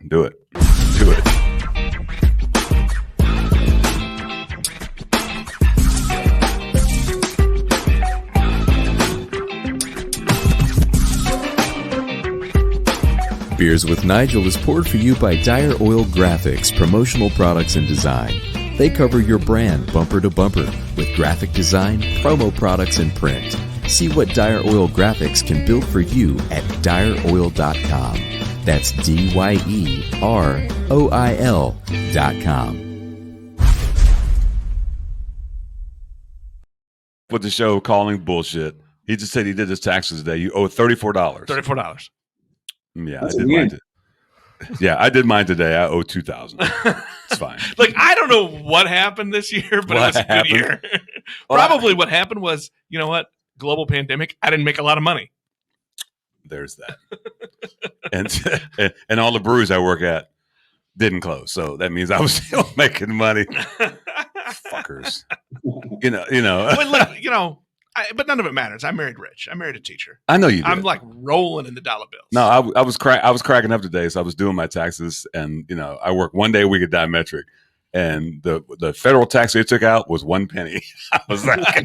Do it. Do it. Beers with Nigel is poured for you by Dire Oil Graphics, promotional products and design. They cover your brand bumper to bumper with graphic design, promo products, and print. See what Dire Oil Graphics can build for you at direoil.com. That's DYEROIL.com. With the show calling bullshit. He just said he did his taxes today. You owe $34. $34. Yeah, That's I did mine. Yeah, I did mine today. I owe $2,000. It's fine. Like, I don't know what happened this year, but it was a good year. Probably what happened was, you know what? Global pandemic. I didn't make a lot of money. There's that. and all the breweries I work at didn't close. So that means I was still making money. Fuckers. You know. But look, but none of it matters. I married rich. I married a teacher. I know you did. I'm like rolling in the dollar bills. No, I was cracking up today. So I was doing my taxes, and I work 1 day a week at Diametric, and the federal tax they took out was 1 penny. I was like,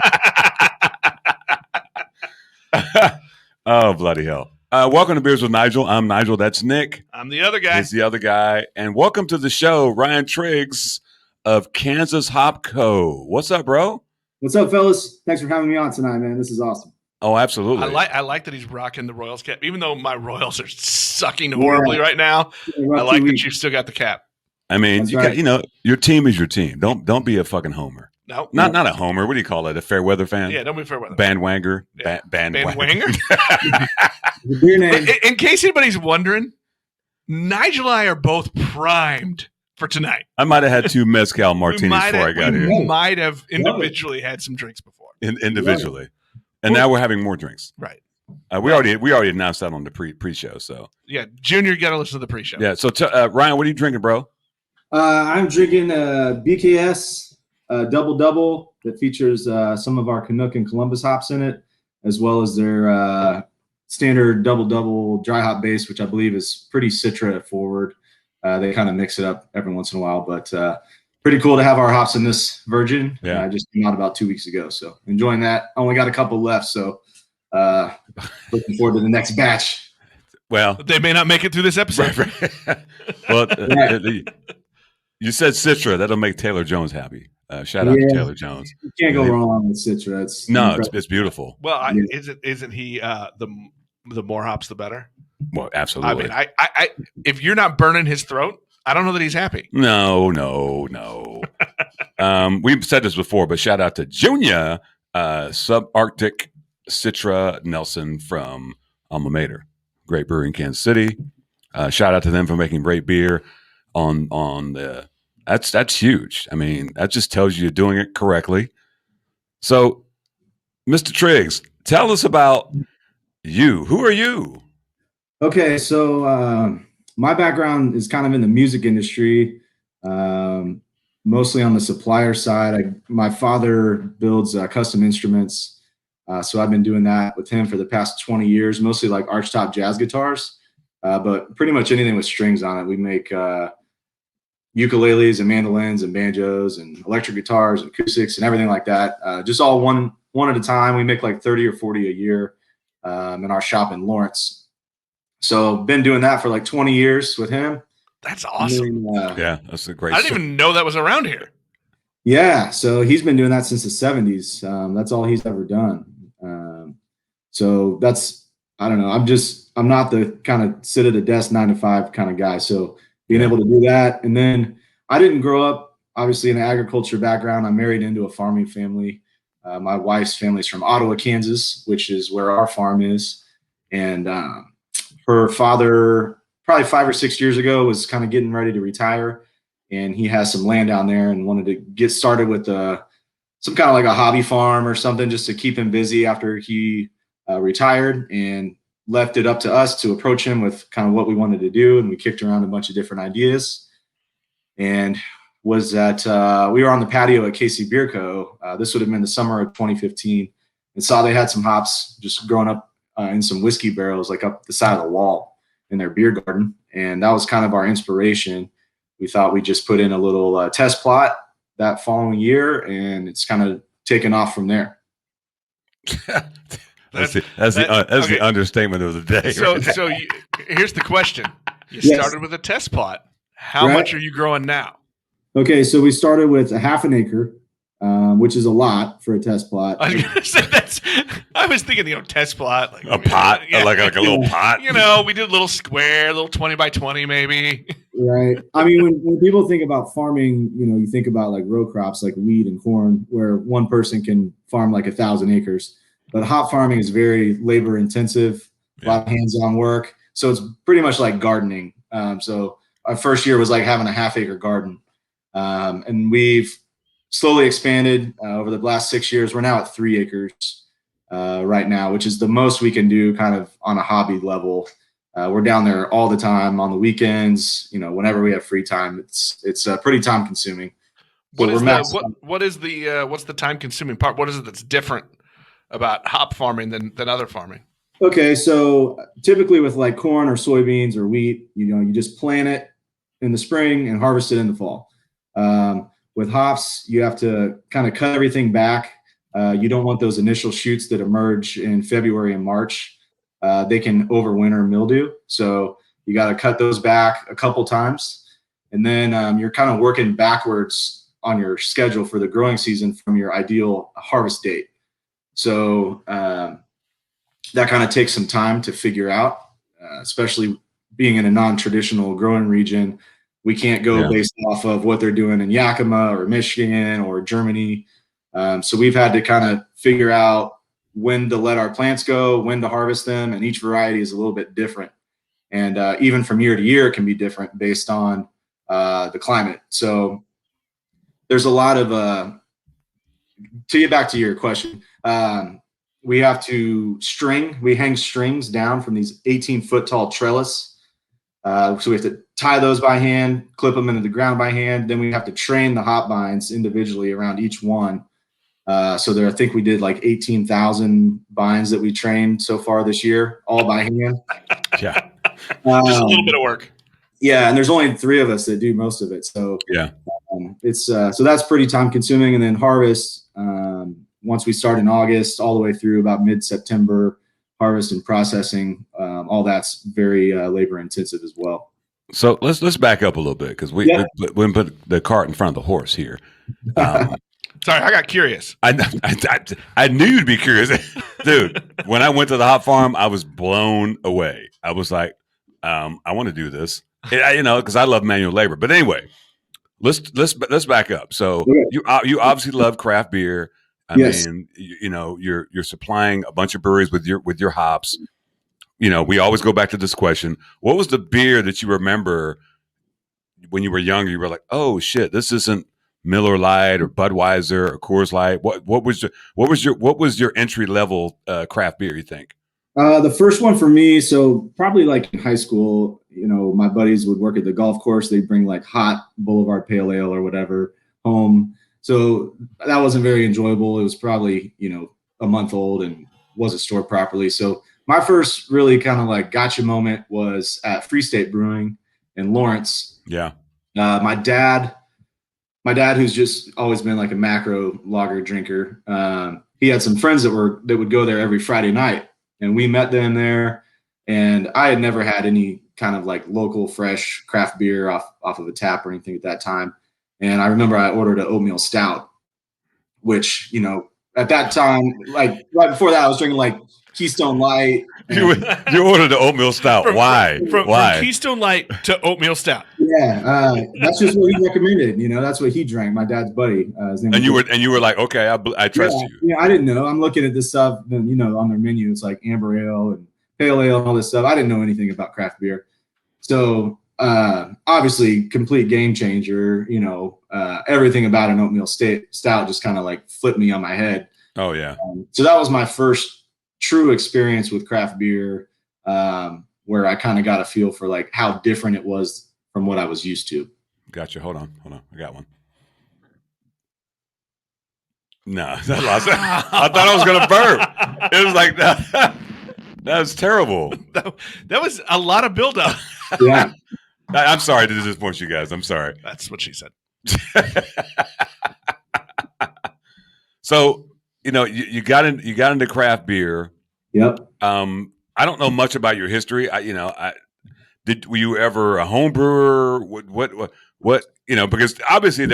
oh bloody hell! Welcome to Beers with Nigel. I'm Nigel. That's Nick. I'm the other guy. He's the other guy, and welcome to the show, Ryan Triggs of Kansas Hop Co. What's up, bro? What's up, fellas? Thanks for having me on tonight, man. This is awesome. Oh, absolutely. I like that he's rocking the Royals cap, even though my Royals are sucking horribly right now. I like that you've still got the cap. I mean, your team is your team. Don't be a fucking homer. No, not a homer. What do you call it? A fair weather fan? Yeah, don't be a fair weather. Bandwanger. Yeah. Bandwanger. In case anybody's wondering, Nigel and I are both primed for tonight. I might have had 2 mezcal martinis before I got here. We might have individually had some drinks before. Individually. And now we're having more drinks. Right. We already announced that on the pre-show. So yeah, Junior, you got to listen to the pre-show. Yeah. So Ryan, what are you drinking, bro? I'm drinking BKS double that features some of our Canuck and Columbus hops in it, as well as their standard double dry hop base, which I believe is pretty Citra forward. They kind of mix it up every once in a while, but pretty cool to have our hops in this virgin. Yeah. I just came out about 2 weeks ago, so enjoying that. Only got a couple left, so looking forward to the next batch. Well, they may not make it through this episode. Well, you said Citra. That'll make Taylor Jones happy. Shout out to Taylor Jones. You can't go wrong with Citra. It's beautiful. Well, isn't he the more hops the better? Well, absolutely. I mean, I if you're not burning his throat, I don't know that he's happy. No. We've said this before, but shout out to Junior Subarctic Citra Nelson from Alma Mater, great brewery in Kansas City. Shout out to them for making great beer on the. That's huge. I mean, that just tells you you're doing it correctly. So, Mr. Triggs, tell us about you. Who are you? Okay, so my background is kind of in the music industry, mostly on the supplier side. My father builds custom instruments, so I've been doing that with him for the past 20 years, mostly like archtop jazz guitars, but pretty much anything with strings on it. We make ukuleles and mandolins and banjos and electric guitars and acoustics and everything like that, just all one at a time. We make like 30 or 40 a year in our shop in Lawrence. So been doing that for like 20 years with him. That's awesome. Then, yeah, that's a great. I didn't even know that was around here. Yeah, so he's been doing that since the 70s. That's all he's ever done. So that's, I don't know. I'm not the kind of sit at a desk 9 to 5 kind of guy. So being able to do that. And then I didn't grow up obviously in an agriculture background. I married into a farming family. My wife's family's from Ottawa, Kansas, which is where our farm is. And her father, probably 5 or 6 years ago, was kind of getting ready to retire. And he has some land down there and wanted to get started with some kind of like a hobby farm or something just to keep him busy after he retired, and left it up to us to approach him with kind of what we wanted to do. And we kicked around a bunch of different ideas, and was that we were on the patio at KC Beer Co. This would have been the summer of 2015, and saw they had some hops just growing up in some whiskey barrels, like up the side of the wall. in their beer garden. And that was kind of our inspiration. We thought we'd just put in a little test plot that following year, and it's kind of taken off from there. That's the understatement of the day. So, right here's the question. You Yes. started with a test plot. How Right. much are you growing now? Okay, so we started with a half an acre, which is a lot for a test plot. I was gonna say I was thinking, test plot, like a pot, yeah. like a little pot. We did a little square, a little 20 by 20, maybe. Right. I mean, when people think about farming, you think about like row crops like wheat and corn, where one person can farm like 1,000 acres. But hop farming is very labor intensive, a lot of hands-on work. So it's pretty much like gardening. So our first year was like having a half-acre garden. And we've slowly expanded over the last 6 years. We're now at 3 acres right now, which is the most we can do kind of on a hobby level. We're down there all the time on the weekends, whenever we have free time. It's pretty time consuming. So what's the time consuming part? What is it that's different about hop farming than other farming? Okay, so typically with like corn or soybeans or wheat, you just plant it in the spring and harvest it in the fall. With hops, you have to kind of cut everything back. You don't want those initial shoots that emerge in February and March. They can overwinter mildew. So you got to cut those back a couple times. And then you're kind of working backwards on your schedule for the growing season from your ideal harvest date. So that kind of takes some time to figure out, especially being in a non-traditional growing region. We can't go based off of what they're doing in Yakima or Michigan or Germany. So we've had to kind of figure out when to let our plants go, when to harvest them, and each variety is a little bit different. And even from year to year, it can be different based on the climate. So there's a lot of, to get back to your question, we have to we hang strings down from these 18-foot tall trellis. So we have to tie those by hand, clip them into the ground by hand. Then we have to train the hop vines individually around each one. So I think we did like 18,000 vines that we trained so far this year, all by hand. Yeah. Just a little bit of work. Yeah. And there's only 3 of us that do most of it. So it's, so that's pretty time consuming. And then harvest, once we start in August all the way through about mid-September, harvest and processing, all that's very labor intensive as well. So let's back up a little bit because we put the cart in front of the horse here. Sorry, I got curious. I knew you'd be curious, dude. When I went to the hop farm, I was blown away. I was like, I want to do this, because I love manual labor. But anyway, let's back up. So you obviously love craft beer. I mean, you're supplying a bunch of breweries with your hops. We always go back to this question: what was the beer that you remember when you were younger? You were like, oh shit, this isn't Miller Lite or Budweiser or Coors Light. What was your entry level craft beer, you think? The first one for me, so probably like in high school, my buddies would work at the golf course. They'd bring like hot Boulevard Pale Ale or whatever home. So that wasn't very enjoyable. It was probably, a month old and wasn't stored properly. So my first really kind of like gotcha moment was at Free State Brewing in Lawrence. Yeah. My dad, who's just always been like a macro lager drinker, he had some friends that would go there every Friday night, and we met them there. And I had never had any kind of like local fresh craft beer off of a tap or anything at that time. And I remember I ordered an oatmeal stout, which, at that time, like right before that, I was drinking like Keystone Light. You ordered the oatmeal stout. Why? From Keystone Light to oatmeal stout. Yeah, that's just what he recommended. That's what he drank. My dad's buddy. And you were like, okay, I trust you. Yeah, I didn't know. I'm looking at this stuff, and on their menu, it's like amber ale and pale ale and all this stuff. I didn't know anything about craft beer, so obviously, complete game changer. Everything about an oatmeal stout just kind of like flipped me on my head. Oh yeah. So that was my first true experience with craft beer, where I kind of got a feel for like how different it was from what I was used to. Gotcha. Hold on. I got one. No, I lost it. I thought I was going to burp. It was like that. That was terrible. That was a lot of buildup. Yeah. I'm sorry to disappoint you guys. I'm sorry. That's what she said. So, you got into craft beer. Yep. I don't know much about your history. Were you ever a home brewer? What because obviously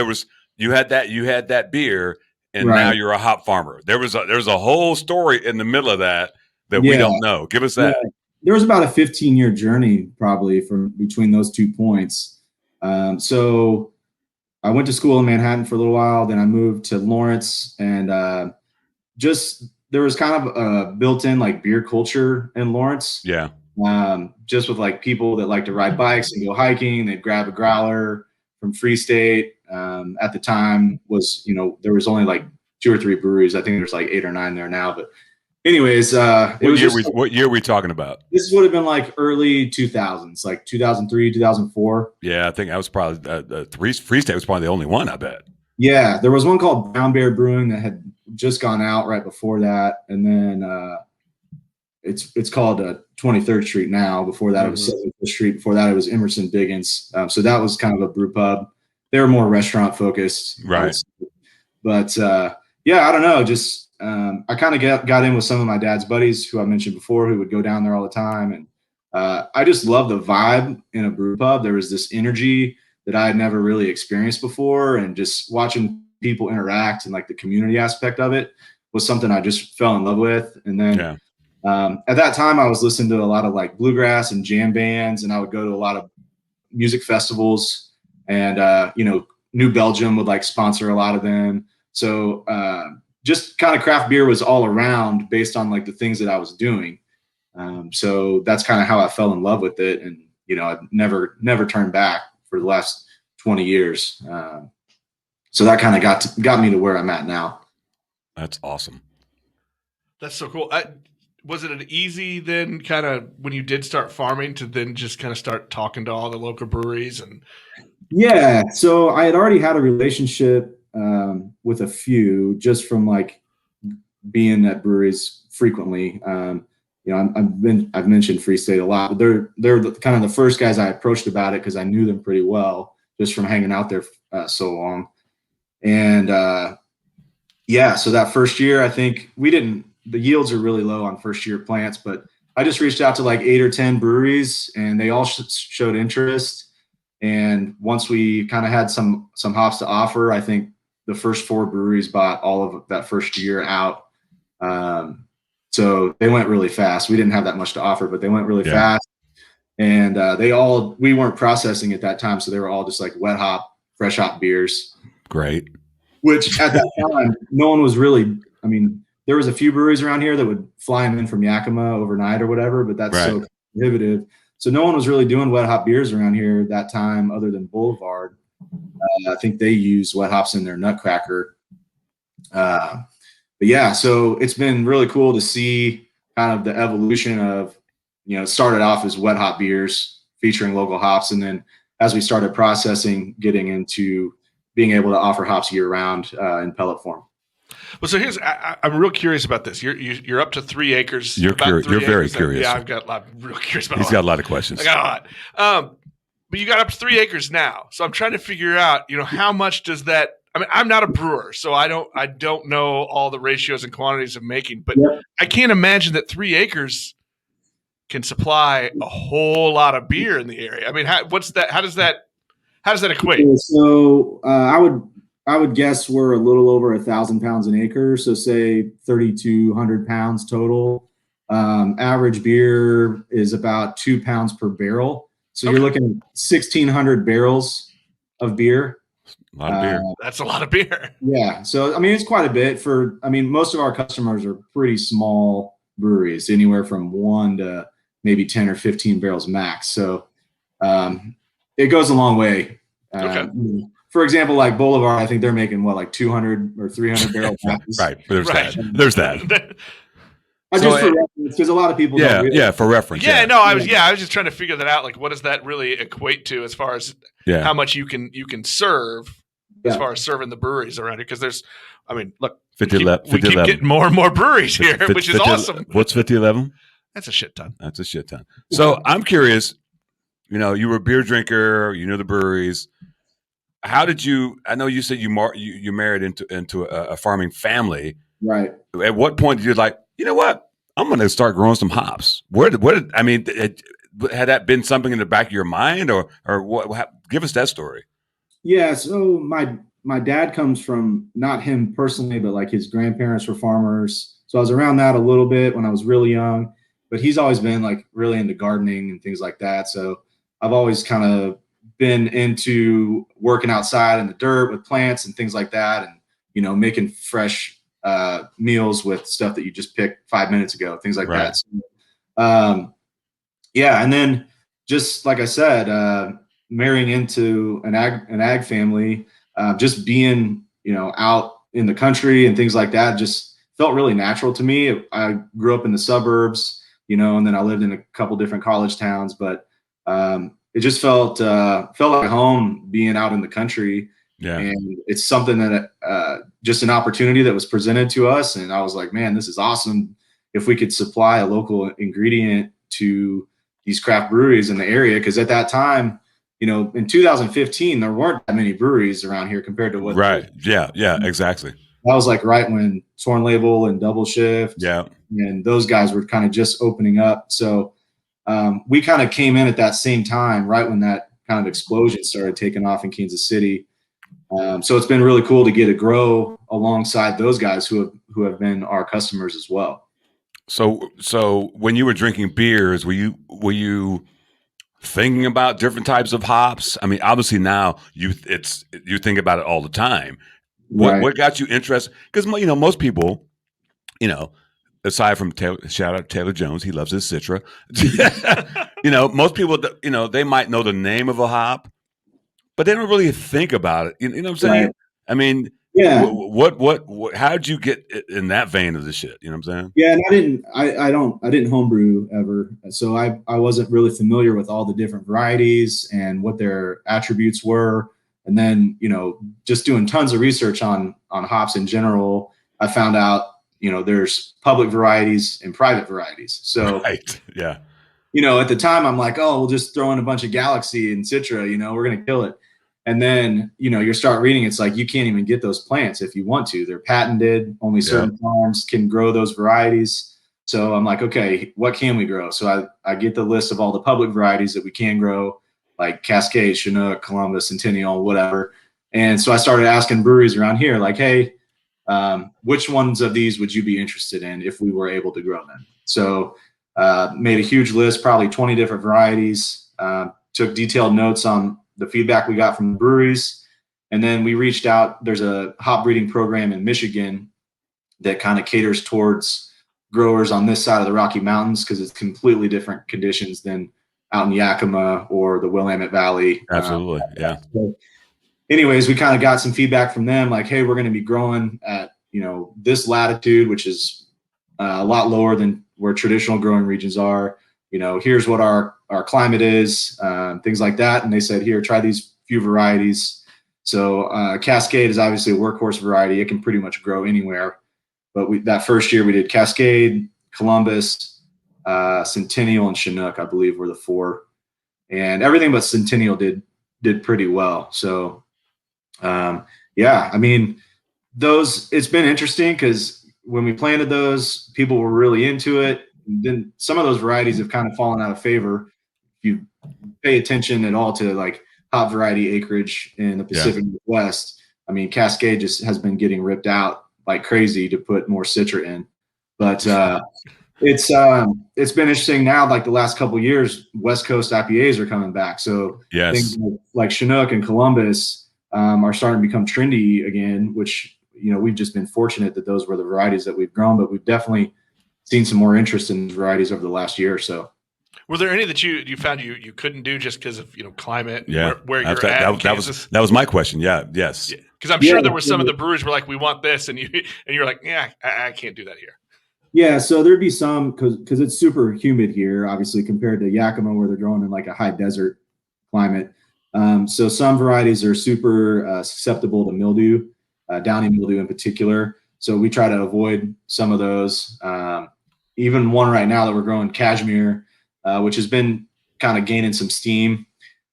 you had that beer, and Right. now you're a hop farmer. There's a whole story in the middle of that we Yeah. don't know. Give us that. Yeah. There was about a 15-year journey probably from between those 2 points. So I went to school in Manhattan for a little while. Then I moved to Lawrence, and there was kind of a built-in like beer culture in Lawrence. Yeah. Just with like people that like to ride bikes and go hiking. They'd grab a growler from Free State. At the time there was only like 2 or 3 breweries. I think there's like 8 or 9 there now. But anyways, what year are we talking about? This would have been like early 2000s, like 2003, 2004. Yeah, I think I was probably Free State was probably the only one, I bet. Yeah, there was one called Brown Bear Brewing that had just gone out right before that, and then it's called 23rd Street now. Before that, it was 75th Street. Before that, it was Emerson Biggins. So that was kind of a brew pub. They were more restaurant focused, right? But yeah, I don't know. Just I kind of got in with some of my dad's buddies who I mentioned before, who would go down there all the time, and I just love the vibe in a brew pub. There was this energy that I had never really experienced before, and just watching people interact and like the community aspect of it was something I just fell in love with. And then at that time I was listening to a lot of like bluegrass and jam bands, and I would go to a lot of music festivals, and New Belgium would like sponsor a lot of them. So just kind of craft beer was all around based on like the things that I was doing. So that's kind of how I fell in love with it. And, I've never turned back for the last 20 years. So that kind of got me to where I'm at now. That's awesome. That's so cool. Was it an easy then kind of when you did start farming to then just kind of start talking to all the local breweries? And yeah, so I had already had a relationship with a few just from like being at breweries frequently. I've mentioned Free State a lot, but they're kind of the first guys I approached about it because I knew them pretty well just from hanging out there so long. And so that first year, I think the yields are really low on first year plants, but I just reached out to like 8 or 10 breweries, and they all showed interest. And once we kind of had some hops to offer, I think the first 4 breweries bought all of that first year out. So they went really fast. We didn't have that much to offer, but they went really fast. And we weren't processing at that time, so they were all just like wet hop, fresh hop beers. Great. Which at that time, no one was really, there was a few breweries around here that would fly them in from Yakima overnight or whatever, but that's so prohibitive. So no one was really doing wet hop beers around here that time other than Boulevard. I think they use wet hops in their Nutcracker. But yeah, so it's been really cool to see kind of the evolution of, it started off as wet hop beers featuring local hops. And then as we started processing, getting into being able to offer hops year round in pellet form. Well, so I'm real curious about this. You're up to 3 acres. You're very curious. Yeah, I'm real curious about. He's got a lot of questions. I got a lot. But you got up to 3 acres now, so I'm trying to figure out, how much does that? I'm not a brewer, so I don't know all the ratios and quantities of making, but I can't imagine that 3 acres can supply a whole lot of beer in the area. How does that equate? So I would guess we're a little over 1,000 pounds an acre. So say 3,200 pounds total. Average beer is about 2 pounds per barrel. So you're looking at 1,600 barrels of beer. A lot of beer. That's a lot of beer. Yeah. So, it's quite a bit most of our customers are pretty small breweries, anywhere from 1 to maybe 10 or 15 barrels max. So it goes a long way. For example, like Boulevard, I think they're making like 200 or 300 barrels. Right. There's that. Just for reference, because a lot of people don't really. For reference. I was just trying to figure that out. Like, what does that really equate to as far as how much you can serve as far as serving the breweries around here? Because there's, look, we keep getting more and more breweries here, which is awesome. What's 5011? That's a shit ton. That's a shit ton. So I'm curious, you were a beer drinker, the breweries. How did you, I know you said you married into a farming family. Right. At what point did you like, you know what? I'm going to start growing some hops. Had that been something in the back of your mind or what give us that story. Yeah. So my dad comes from, not him personally, but like his grandparents were farmers. So I was around that a little bit when I was really young, but he's always been like really into gardening and things like that. So I've always kind of been into working outside in the dirt with plants and things like that. And, making fresh meals with stuff that you just picked 5 minutes ago, things like right. that. So, yeah. And then just like I said, marrying into an ag family, just being, out in the country and things like that just felt really natural to me. I grew up in the suburbs, and then I lived in a couple different college towns, but it just felt like home being out in the country. Yeah. And it's something that just an opportunity that was presented to us. And I was like, man, this is awesome. If we could supply a local ingredient to these craft breweries in the area. Because at that time, in 2015, there weren't that many breweries around here compared to what. Right. Yeah. Exactly. That was like right when Torn Label and Double Shift. Yeah. And those guys were kind of just opening up. So we kind of came in at that same time, right when that kind of explosion started taking off in Kansas City. So it's been really cool to get to grow alongside those guys who have been our customers as well. So when you were drinking beers, were you thinking about different types of hops? I mean, obviously now you think about it all the time. What got you interested? Because most people, aside from shout out Taylor Jones, he loves his Citra. Most people, they might know the name of a hop, but they don't really think about it. You know what I'm saying? Right. I mean, yeah. What? How did you get in that vein of the shit? You know what I'm saying? Yeah, and I didn't homebrew ever, so I wasn't really familiar with all the different varieties and what their attributes were. And then, just doing tons of research on hops in general, I found out, there's public varieties and private varieties. So, right. Yeah. At the time I'm like, oh, we'll just throw in a bunch of Galaxy and Citra, we're going to kill it. And then, you start reading, it's like, you can't even get those plants if you want to. They're patented. Only certain farms can grow those varieties. So I'm like, okay, what can we grow? So I get the list of all the public varieties that we can grow, like Cascade, Chinook, Columbus, Centennial, whatever. And so I started asking breweries around here, like, hey, which ones of these would you be interested in if we were able to grow them? So made a huge list, probably 20 different varieties, took detailed notes on the feedback we got from the breweries. And then we reached out. There's a hop breeding program in Michigan that kind of caters towards growers on this side of the Rocky Mountains, because it's completely different conditions than out in Yakima or the Willamette Valley. Absolutely. Yeah. So anyways, we kind of got some feedback from them, like, hey, we're going to be growing at, this latitude, which is a lot lower than where traditional growing regions are. Here's what our climate is, things like that. And they said, here, try these few varieties. So Cascade is obviously a workhorse variety. It can pretty much grow anywhere. But that first year we did Cascade, Columbus, Centennial, and Chinook, I believe, were the four. And everything but Centennial did pretty well. So, yeah, I mean, it's been interesting because when we planted those, people were really into it. Then some of those varieties have kind of fallen out of favor. If you pay attention at all to like hop variety acreage in the Pacific Northwest, I mean, Cascade just has been getting ripped out like crazy to put more Citra in. But it's been interesting now, like the last couple of years, West Coast IPAs are coming back. So things like Chinook and Columbus are starting to become trendy again, which, we've just been fortunate that those were the varieties that we've grown, but we've definitely seen some more interest in varieties over the last year or so. Were there any that you found you couldn't do just because of climate? Yeah, where you're at. That was my question. Yeah, yes. Because I'm sure there were some of the brewers were like, we want this, and you're like, yeah, I can't do that here. Yeah, so there'd be some because it's super humid here, obviously compared to Yakima where they're growing in like a high desert climate. So some varieties are super susceptible to mildew, downy mildew in particular. So we try to avoid some of those. even one right now that we're growing, cashmere, which has been kind of gaining some steam.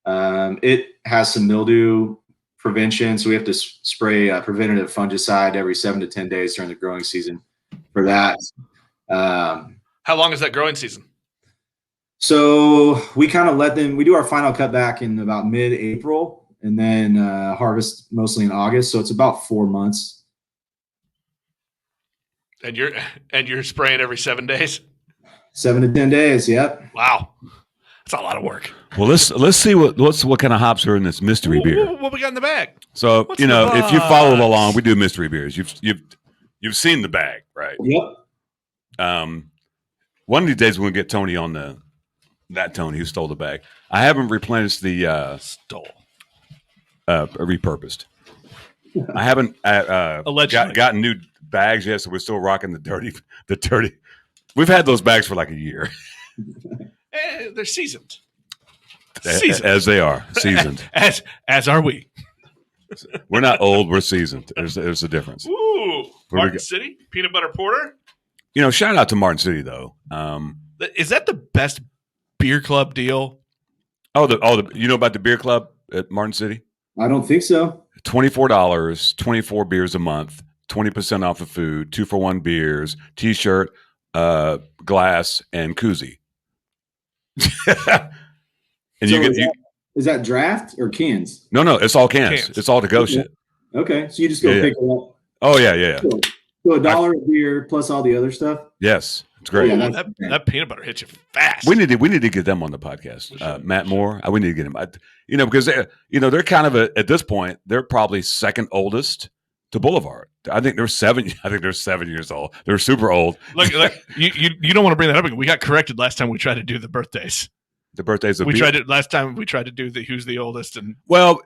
It has some mildew prevention, so we have to spray preventative fungicide every 7 to 10 days during the growing season for that. How long is that growing season? So we kind of we do our final cutback in about mid-April, and then harvest mostly in August. So it's about 4 months. And you're spraying every 7 days? 7 to 10 days. Yep. Wow. That's a lot of work. Well, let's see what kind of hops are in this mystery beer. What we got in the bag? So if you followed along, we do mystery beers. You've seen the bag, right? Yep. One of these days we're gonna get Tony on Tony who stole the bag. I haven't replenished the repurposed. I haven't gotten new bags yet, so we're still rocking the dirty. We've had those bags for like a year. They're seasoned. As they are seasoned. as are we. We're not old. We're seasoned. There's a difference. Ooh, Martin City peanut butter porter. Shout out to Martin City though. Is that the best beer club deal? You know about the beer club at Martin City? I don't think so. $24, 24 beers a month, 20% off the food, 2-for-1 beers, T-shirt, glass, and koozie. And so is that draft or cans? No, it's all cans. It's all to go shit. Okay, so you just go pick it up. Oh yeah. So $1 a beer plus all the other stuff. Yes, it's great. Yeah, that peanut butter hits you fast. We need to get them on the podcast. Matt Moore. We need to get him. Because they're kind of at this point they're probably second oldest to Boulevard. I think they're 7 years old. They're super old. Look, you don't want to bring that up again. We got corrected last time we tried to do the birthdays. The birthdays of last time we tried to do who's the oldest, and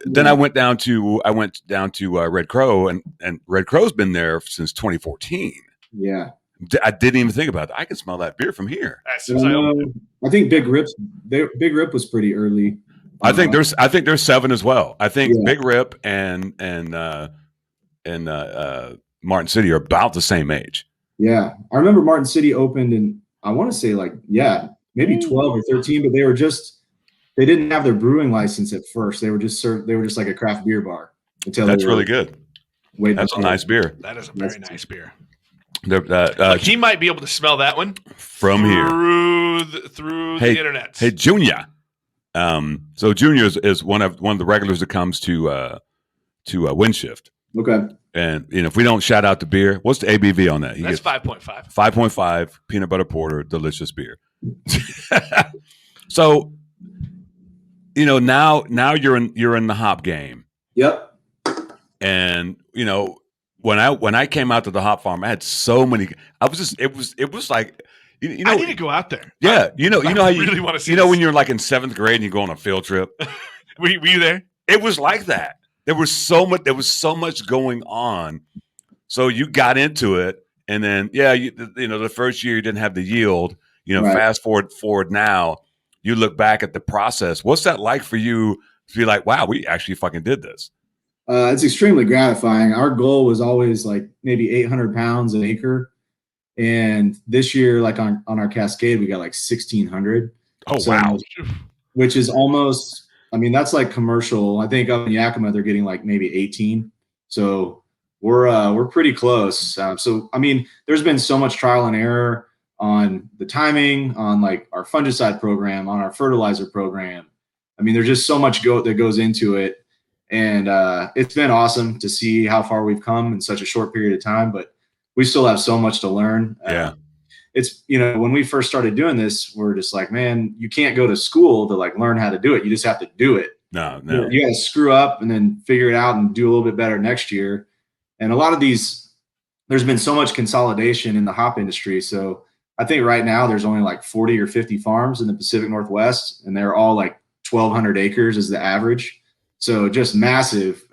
then I went down to Red Crow, and Red Crow's been there since 2014. Yeah, I didn't even think about that. I can smell that beer from here. I think Big Rip was pretty early. I think there's 7 as well. I think Big Rip and Martin City are about the same age. Yeah, I remember Martin City opened in, I want to say maybe 12 or 13, but they didn't have their brewing license at first. They were just like a craft beer bar. That's really good. That's a nice beer. That is a very nice beer. He might be able to smell that one from here through the internet. Hey, Junior. So Junior is one of the regulars that comes to Windshift. Okay. And if we don't shout out the beer, what's the ABV on that? That's 5.5. 5.5 peanut butter porter, delicious beer. So, now you're in the hop game. Yep. And when I came out to the hop farm, I had so many. It was like I need to go out there. Yeah, how you really want to see. When you're like in 7th grade and you go on a field trip. Were you there? It was like that. There was so much going on. So you got into it, and then the first year you didn't have the yield. Right. Fast forward now, you look back at the process. What's that like for you to be like, wow, we actually fucking did this? It's extremely gratifying. Our goal was always like maybe 800 pounds an acre. And this year, like on our Cascade, we got like 1,600. Oh, wow. Which is almost, that's like commercial. I think up in Yakima, they're getting like maybe 18. So we're pretty close. There's been so much trial and error on the timing, on like our fungicide program, on our fertilizer program. There's just so much that goes into it. And it's been awesome to see how far we've come in such a short period of time, but we still have so much to learn. Yeah. It's, when we first started doing this, we're just like, man, you can't go to school to like learn how to do it. You just have to do it. No. You got to screw up and then figure it out and do a little bit better next year. And a lot of there's been so much consolidation in the hop industry. So I think right now there's only like 40 or 50 farms in the Pacific Northwest, and they're all like 1,200 acres is the average. So just massive.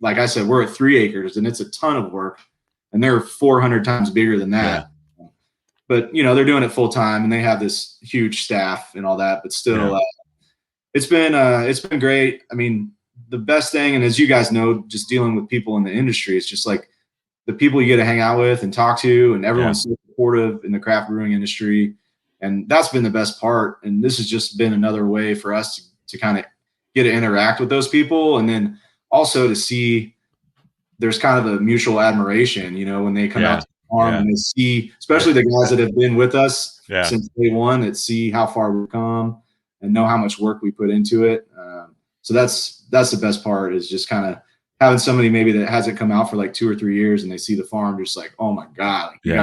Like I said, we're at 3 acres and it's a ton of work, and they're 400 times bigger than that. Yeah. But, they're doing it full time and they have this huge staff and all that, but still it's been great. The best thing, and as you guys know, just dealing with people in the industry, it's just like the people you get to hang out with and talk to, and everyone's so supportive in the craft brewing industry. And that's been the best part. And this has just been another way for us to kind of get to interact with those people. And then also to see there's kind of a mutual admiration, when they come out to the farm and they see, especially the guys that have been with us since day one, that see how far we've come and know how much work we put into it. So that's the best part, is just kind of having somebody maybe that hasn't come out for like 2 or 3 years and they see the farm just like, oh my God, you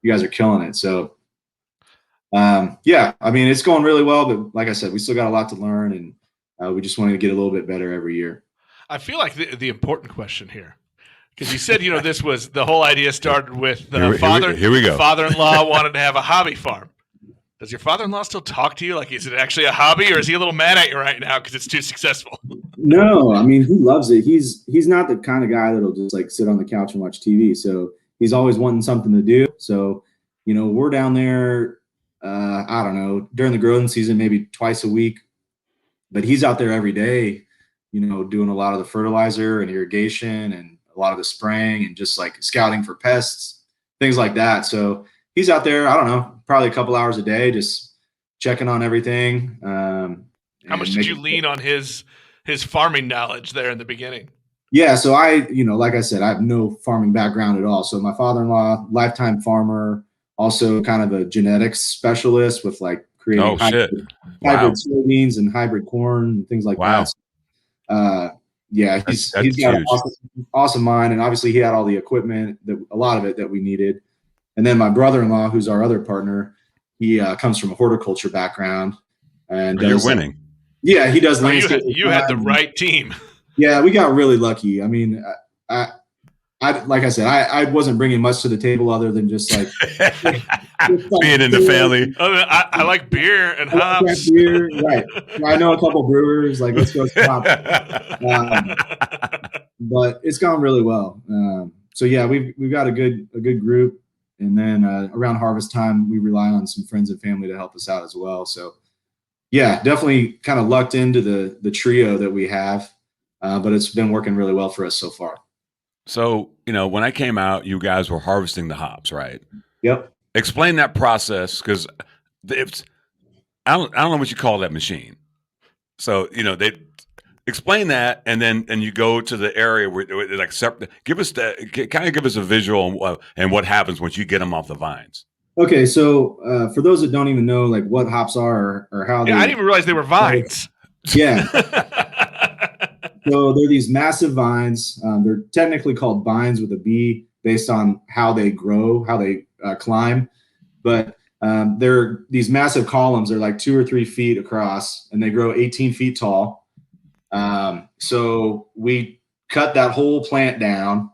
guys are killing it. So I mean, it's going really well, but like I said, we still got a lot to learn, and we just wanted to get a little bit better every year. I feel like the important question here, because you said, this was the whole idea started with father-in-law wanted to have a hobby farm. Does your father-in-law still talk to you? Like, is it actually a hobby, or is he a little mad at you right now because it's too successful? No, I mean, he loves it. He's not the kind of guy that'll just like sit on the couch and watch TV. So he's always wanting something to do. So, we're down there, I don't know, during the growing season, maybe twice a week, but he's out there every day, doing a lot of the fertilizer and irrigation and a lot of the spraying and just like scouting for pests, things like that. So he's out there, I don't know, probably a couple hours a day, just checking on everything. How much did you lean on his farming knowledge there in the beginning? Yeah. So like I said, I have no farming background at all. So my father-in-law, lifetime farmer, also kind of a genetics specialist with like creating hybrid soybeans and hybrid corn and things like that. He's got an awesome mind, and obviously he had all the equipment, a lot of it that we needed. And then my brother-in-law, who's our other partner, he comes from a horticulture background, and you're winning. Yeah, he does landscape. You had the right team. Yeah, we got really lucky. I mean, I like I said, I wasn't bringing much to the table other than just like being in the family. I like beer and hops. Beer, right? I know a couple brewers. Like, let's go stop. But it's gone really well. So yeah, we've got a good group, and then around harvest time, we rely on some friends and family to help us out as well. So yeah, definitely kind of lucked into the trio that we have, but it's been working really well for us so far. So, when I came out, you guys were harvesting the hops, right? Yep. Explain that process, because I don't know what you call that machine. So, they explain that, and you go to the area where they like give us a visual and what happens once you get them off the vines. Okay, so for those that don't even know like what hops are or how, I didn't even realize they were vines. Yeah. So they're these massive vines. They're technically called vines with a B based on how they grow, how they climb. But they're these massive columns. They're like 2 or 3 feet across, and they grow 18 feet tall. So we cut that whole plant down,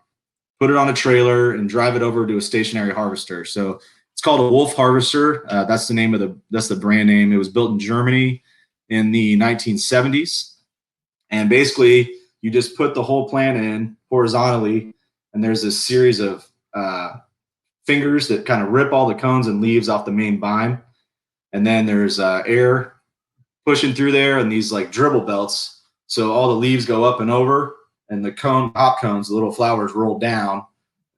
put it on a trailer, and drive it over to a stationary harvester. So it's called a Wolf harvester. That's the brand name. It was built in Germany in the 1970s. And basically, you just put the whole plant in horizontally, and there's this series of fingers that kind of rip all the cones and leaves off the main vine. And then there's air pushing through there, and these like dribble belts. So all the leaves go up and over, and the hop cones, the little flowers, roll down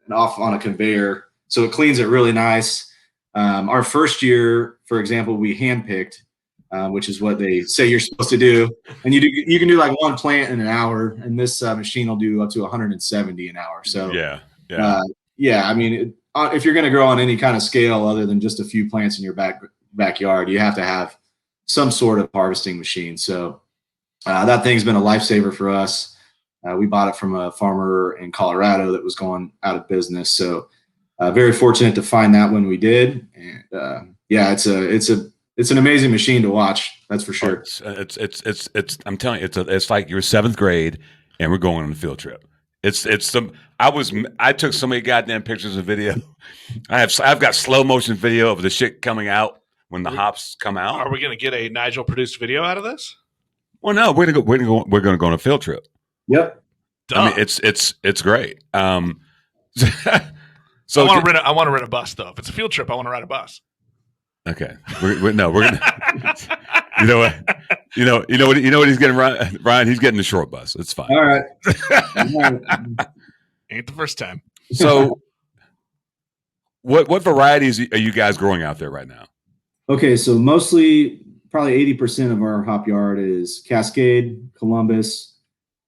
and off on a conveyor. So it cleans it really nice. Our first year, for example, we handpicked, which is what they say you're supposed to do. And you can do like one plant in an hour, and this machine will do up to 170 an hour. So I mean, if you're going to grow on any kind of scale other than just a few plants in your backyard, you have to have some sort of harvesting machine. So that thing's been a lifesaver for us. We bought it from a farmer in Colorado that was going out of business. So very fortunate to find that when we did. And it's an amazing machine to watch. That's for sure. It's I'm telling you, it's like you're 7th grade and we're going on a field trip. I took so many goddamn pictures and video. I've got slow motion video of the shit coming out when the hops come out. Are we going to get a Nigel produced video out of this? Well, no, we're going to go on a field trip. Yep. Duh. I mean, it's great. So I want to rent a bus though. If it's a field trip, I want to ride a bus. Okay. We're gonna. You know what he's getting, Ryan. He's getting the short bus. It's fine. All right. Ain't the first time. So what varieties are you guys growing out there right now? Okay, so mostly probably 80% of our hop yard is Cascade, Columbus,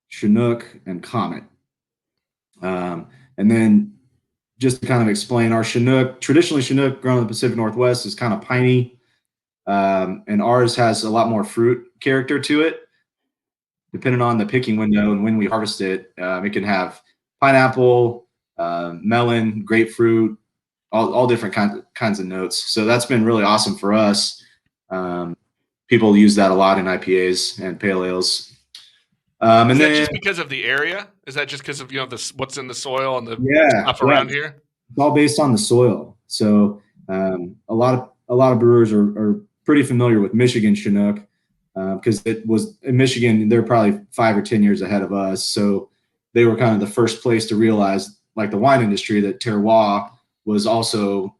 Chinook, and Comet. And then just to kind of explain, our Chinook, traditionally Chinook grown in the Pacific Northwest, is kind of piney. And ours has a lot more fruit character to it. Depending on the picking window and when we harvest it, it can have pineapple, melon, grapefruit, all different kinds of notes. So that's been really awesome for us. People use that a lot in IPAs and pale ales. And is that then just because of the area? Is that just because of what's in the soil and the stuff yeah, around here? it's all based on the soil. So a lot of brewers are pretty familiar with Michigan Chinook because it was in Michigan. They're probably 5 or 10 years ahead of us. So they were kind of the first place to realize, like the wine industry, that terroir was also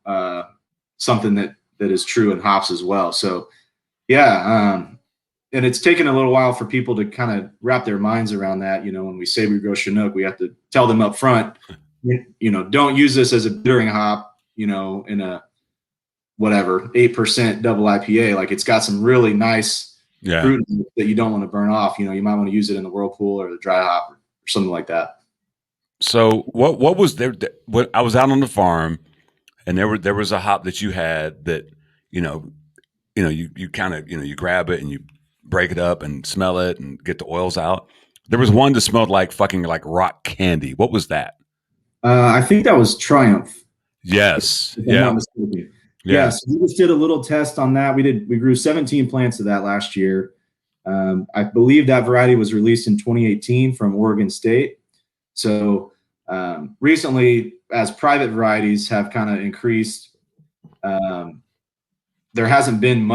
something that is true in hops as well. So yeah. And it's taken a little while for people to kind of wrap their minds around that. When we say we grow Chinook, we have to tell them up front, don't use this as a bittering hop, in a whatever 8% double IPA. Like, it's got some really nice fruit that you don't want to burn off. You might want to use it in the whirlpool or the dry hop or something like that. So what was there? What I was out on the farm, and there was a hop that you had that you kind of you grab it and you break it up and smell it and get the oils out. There was one that smelled like fucking like rock candy. What was that? I think that was Triumph. Yes. If I'm not mistaken. Yeah. So we just did a little test on that. We grew 17 plants of that last year. I believe that variety was released in 2018 from Oregon State. So recently, as private varieties have kind of increased, there hasn't been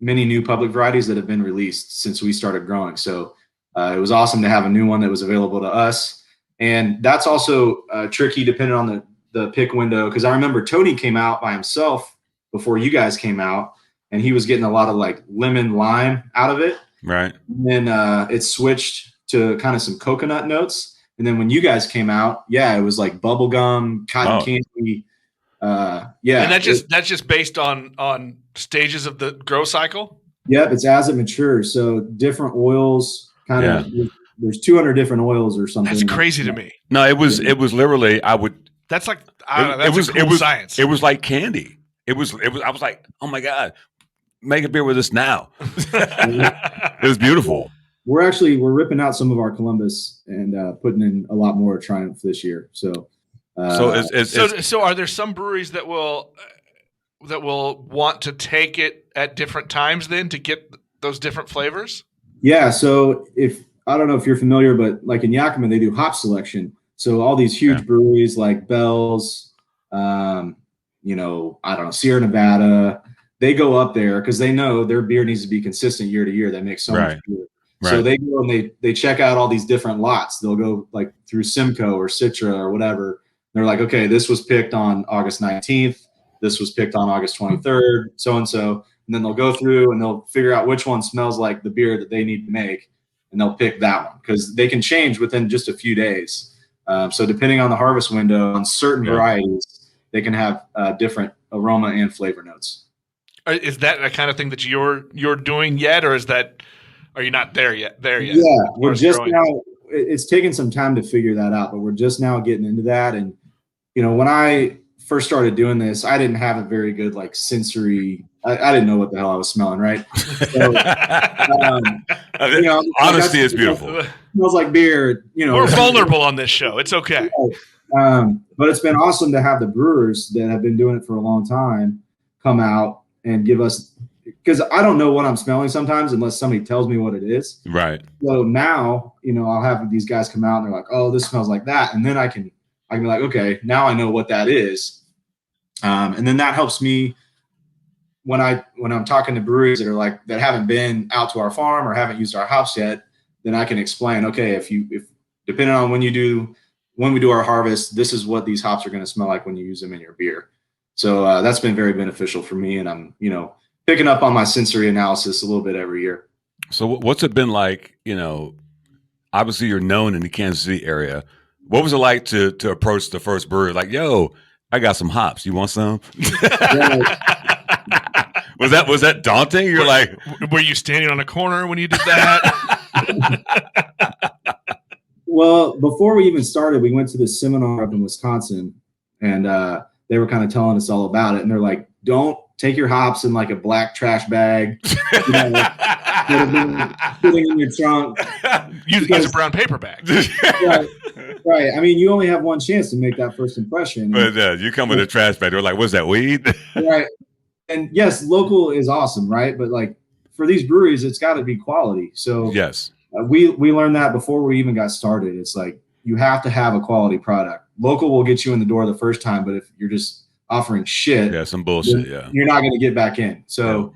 many new public varieties that have been released since we started growing. So it was awesome to have a new one that was available to us. And that's also tricky depending on the pick window. Because I remember Tony came out by himself before you guys came out, and he was getting a lot of like lemon lime out of it. Right. And then it switched to kind of some coconut notes. And then when you guys came out, it was like bubblegum, cotton candy. And that's just based on stages of the grow cycle. Yep, it's as it matures. So different oils, kind of. There's 200 different oils or something. That's crazy to me. No, it was literally. That's like cool science. It was like candy. It was. I was like, oh my god, make a beer with us now. It was beautiful. We're ripping out some of our Columbus and putting in a lot more Triumph this year. So. So are there some breweries that will want to take it at different times then to get those different flavors? Yeah. So I don't know if you're familiar, but like in Yakima, they do hop selection. So all these huge breweries like Bell's, I don't know, Sierra Nevada, they go up there because they know their beer needs to be consistent year to year. They make so much beer. Right. So they go and they check out all these different lots. They'll go like through Simcoe or Citra or whatever. They're like, okay, this was picked on August 19th. This was picked on August 23rd, so-and-so. And then they'll go through and they'll figure out which one smells like the beer that they need to make. And they'll pick that one because they can change within just a few days. So depending on the harvest window on certain varieties, they can have different aroma and flavor notes. Is that the kind of thing that you're doing yet? Or are you not there yet? Yeah, we're just now. It's taken some time to figure that out, but we're just now getting into that. And, when I first started doing this, I didn't have a very good like sensory. I didn't know what the hell I was smelling. Right. So, honesty is beautiful. It smells like beer. We're vulnerable on this show. It's okay. But it's been awesome to have the brewers that have been doing it for a long time come out and give us, because I don't know what I'm smelling sometimes unless somebody tells me what it is. Right. So now, I'll have these guys come out and they're like, oh, this smells like that. And then I can be like, okay, now I know what that is. And then that helps me when I'm talking to breweries that haven't been out to our farm or haven't used our hops yet, then I can explain, okay, if depending on when we do our harvest, this is what these hops are going to smell like when you use them in your beer. So that's been very beneficial for me. And I'm, picking up on my sensory analysis a little bit every year. So what's it been like, obviously you're known in the Kansas City area. What was it like to approach the first brewery? Like, yo, I got some hops. You want some? Was that daunting? You're like, were you standing on a corner when you did that? Well, before we even started, we went to this seminar up in Wisconsin, and they were kind of telling us all about it. And they're like, don't take your hops in like a black trash bag, putting in your trunk. Use a brown paper bag. Right. I mean, you only have one chance to make that first impression. But you come with a trash bag. They're like, what's that, weed? Right. And yes, local is awesome, right? But like for these breweries, it's got to be quality. So yes, we learned that before we even got started. It's like you have to have a quality product. Local will get you in the door the first time, but if you're just offering shit, some bullshit, you're not going to get back in. So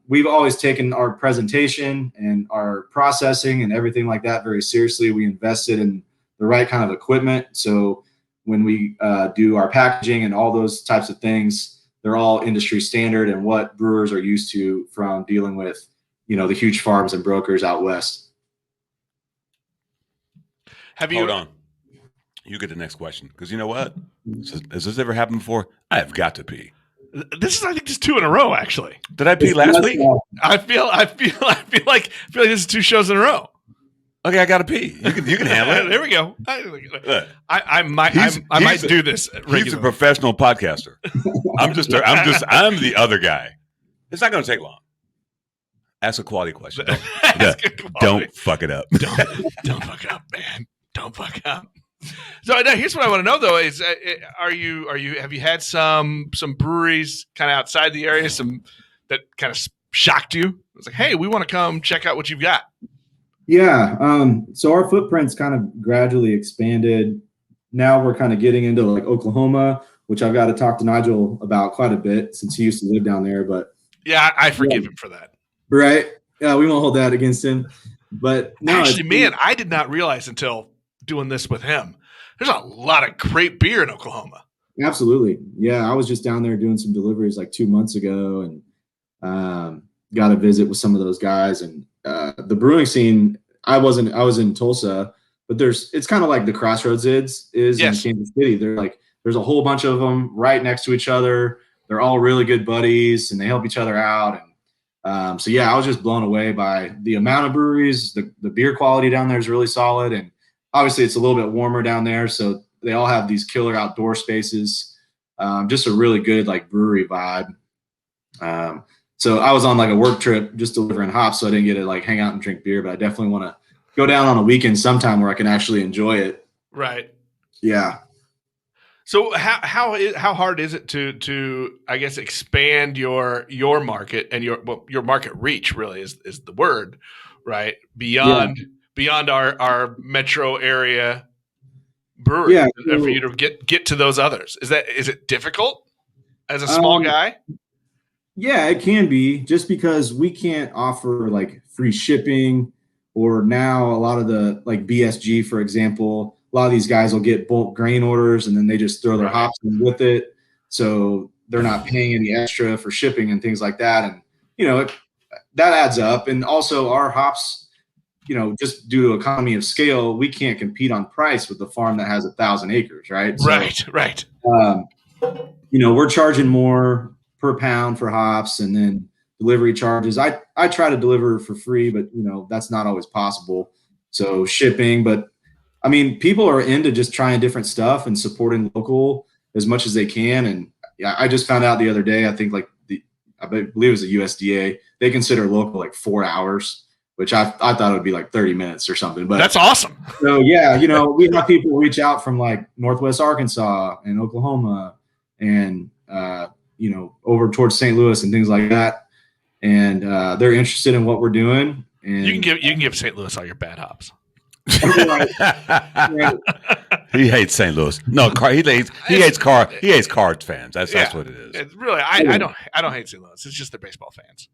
we've always taken our presentation and our processing and everything like that very seriously. We invested in the right kind of equipment. So when we do our packaging and all those types of things, they're all industry standard and what brewers are used to from dealing with, the huge farms and brokers out west. Hold on. You get the next question. Because you know what? Has this ever happened before? I have got to pee. This is, I think, just 2 in a row, actually. Did I pee last week? I feel like this is 2 shows in a row. Okay, I gotta pee. You can handle it. There we go. I might do this regularly. He's a professional podcaster. I'm the other guy. It's not gonna take long. Ask a quality question. Don't fuck it up. Don't fuck up, man. Don't fuck up. So now here's what I want to know though: is have you had some breweries kind of outside the area, some that kind of shocked you? It's like, hey, we want to come check out what you've got. Yeah. So our footprint's kind of gradually expanded. Now we're kind of getting into like Oklahoma, which I've got to talk to Nigel about quite a bit since he used to live down there. But yeah, I forgive him for that. Right. Yeah, we won't hold that against him. But no, actually, man, I did not realize until doing this with him. There's a lot of great beer in Oklahoma. Absolutely. Yeah, I was just down there doing some deliveries like 2 months ago and got a visit with some of those guys. And the brewing scene, I was in Tulsa, but it's kind of like the Crossroads is yes. in Kansas City. There's a whole bunch of them right next to each other. They're all really good buddies and they help each other out. And so yeah, I was just blown away by the amount of breweries. The beer quality down there is really solid. And obviously it's a little bit warmer down there. So they all have these killer outdoor spaces. Just a really good like brewery vibe. So I was on like a work trip just delivering hops, so I didn't get to like hang out and drink beer, but I definitely want to go down on a weekend sometime where I can actually enjoy it. Right. Yeah. So how hard is it to I guess expand your market and your market reach really is the word, right? Beyond our metro area brewery, for you to get to those others. Is it difficult as a small guy? Yeah, it can be, just because we can't offer like free shipping, or now a lot of the like BSG, for example, a lot of these guys will get bulk grain orders and then they just throw their hops in with it. So they're not paying any extra for shipping and things like that. And, that adds up. And also our hops, just due to economy of scale, we can't compete on price with the farm that has 1,000 acres. Right. Right. We're charging more per pound for hops, and then delivery charges. I try to deliver for free, but that's not always possible. So shipping, but I mean, people are into just trying different stuff and supporting local as much as they can. And I just found out the other day, I think I believe it was the USDA, they consider local like 4 hours, which I thought it would be like 30 minutes or something. But that's awesome. So yeah, we have people reach out from like Northwest Arkansas and Oklahoma and over towards St. Louis and things like that. And they're interested in what we're doing. And you can give St. Louis all your bad hops. He hates St. Louis. No, he hates Cards fans. That's what it is. It's really, I don't hate St. Louis. It's just they're baseball fans.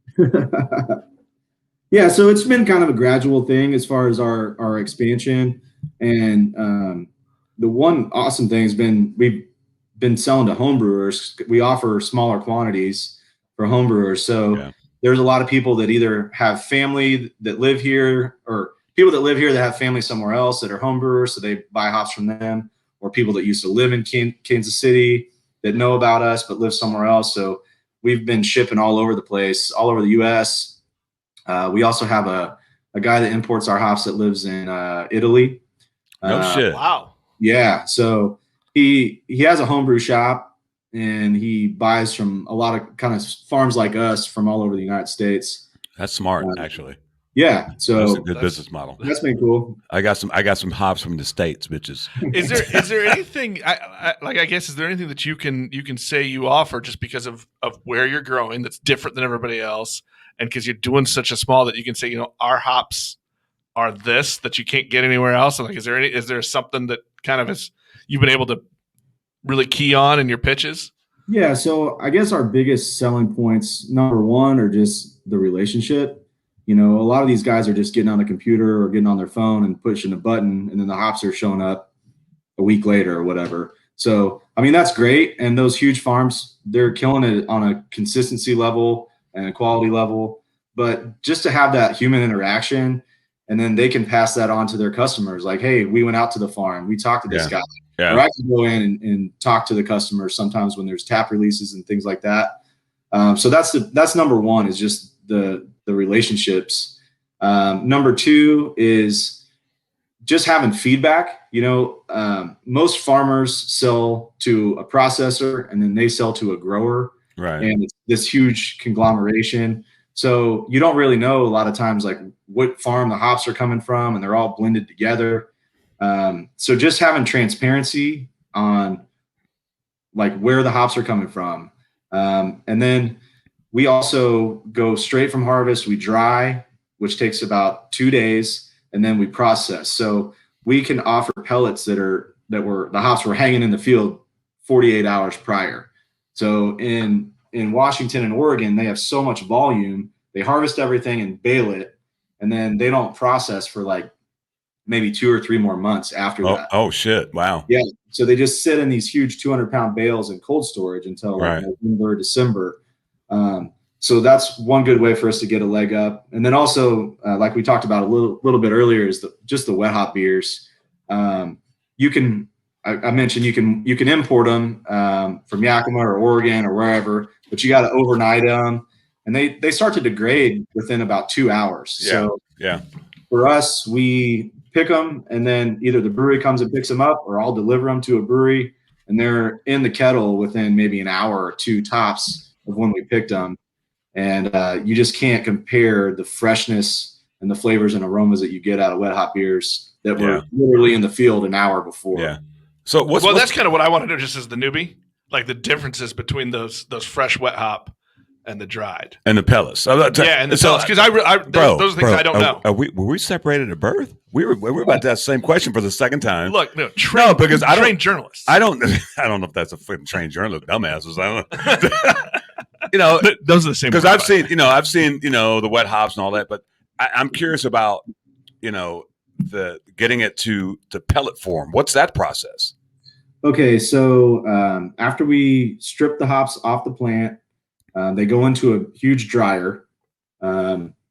Yeah, so it's been kind of a gradual thing as far as our expansion. And the one awesome thing has been we've been selling to homebrewers. We offer smaller quantities for homebrewers. So there's a lot of people that either have family that live here or people that live here that have family somewhere else that are home brewers, so they buy hops from them, or people that used to live in Kansas City that know about us but live somewhere else. So we've been shipping all over the place, all over the U.S. We also have a guy that imports our hops that lives in Italy. No shit. Wow. Yeah. So he has a homebrew shop, and he buys from a lot of kind of farms like us from all over the United States. That's smart, actually. Yeah. So that's a good business model. That's been cool. I got some hops from the States, bitches. Is there anything I guess is there anything that you can say you offer just because of where you're growing that's different than everybody else, and because you're doing such a small that you can say, you know, our hops are this that you can't get anywhere else? And like, is there something that kind of you've been able to really key on in your pitches? Yeah. So I guess our biggest selling points, number one, are just the relationship. You know, a lot of these guys are just getting on the computer or getting on their phone and pushing a button, and then the hops are showing up a week later or whatever. So, I mean, that's great. And those huge farms, they're killing it on a consistency level and a quality level. But just to have that human interaction, and then they can pass that on to their customers. Like, hey, we went out to the farm, we talked to this guy. Yeah. Or I can go in and talk to the customers sometimes when there's tap releases and things like that. So that's number one, is just the relationships. Number two is just having feedback. You know, most farmers sell to a processor, and then they sell to a grower. Right. And it's this huge conglomeration. So you don't really know a lot of times like what farm the hops are coming from, and they're all blended together. So just having transparency on like where the hops are coming from. And then we also go straight from harvest. We dry, which takes about 2 days, and then we process. So we can offer pellets the hops were hanging in the field 48 hours prior. So in Washington and Oregon, they have so much volume, they harvest everything and bale it, and then they don't process for like maybe 2 or 3 more months after that. Oh shit! Wow. Yeah. So they just sit in these huge 200-pound bales in cold storage until like November, December. So that's one good way for us to get a leg up. And then also, like we talked about a little bit earlier, is just the wet hop beers. You can, I mentioned you can import them from Yakima or Oregon or wherever, but you got to overnight them, and they start to degrade within about 2 hours. Yeah. So yeah, for us, we pick them, and then either the brewery comes and picks them up, or I'll deliver them to a brewery, and they're in the kettle within maybe an hour or two tops of when we picked them. And you just can't compare the freshness and the flavors and aromas that you get out of wet hop beers that were literally in the field an hour before. Yeah. So that's kind of what I want to know, just as the newbie, like the differences between those fresh wet hop and the dried and the pellets. And the pellets, because those are things I don't know. Were we separated at birth? We were about that same question for the second time. Look, because I don't trained journalists. I don't know if that's a fucking trained journalist, dumbasses. I don't know. You know, those are the same. Because I've seen the wet hops and all that, but I'm curious about the getting it to pellet form. What's that process? Okay, so after we strip the hops off the plant, they go into a huge dryer.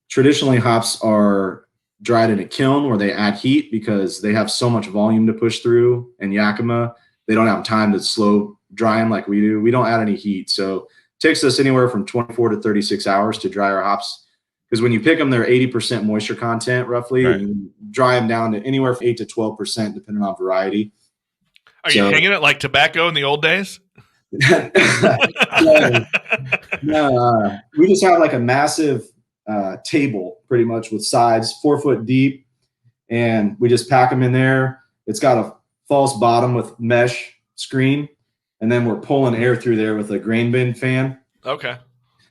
Traditionally, hops are dried in a kiln where they add heat because they have so much volume to push through. In Yakima, they don't have time to slow dry them like we do. We don't add any heat, so it takes us anywhere from 24 to 36 hours to dry our hops, because when you pick them, they're 80% moisture content roughly, right. And you dry them down to anywhere from 8 to 12% depending on variety. Are you hanging it like tobacco in the old days? No, we just have like a massive table pretty much with sides 4 foot deep, and we just pack them in there. It's got a false bottom with mesh screen, and then we're pulling air through there with a grain bin fan. Okay. And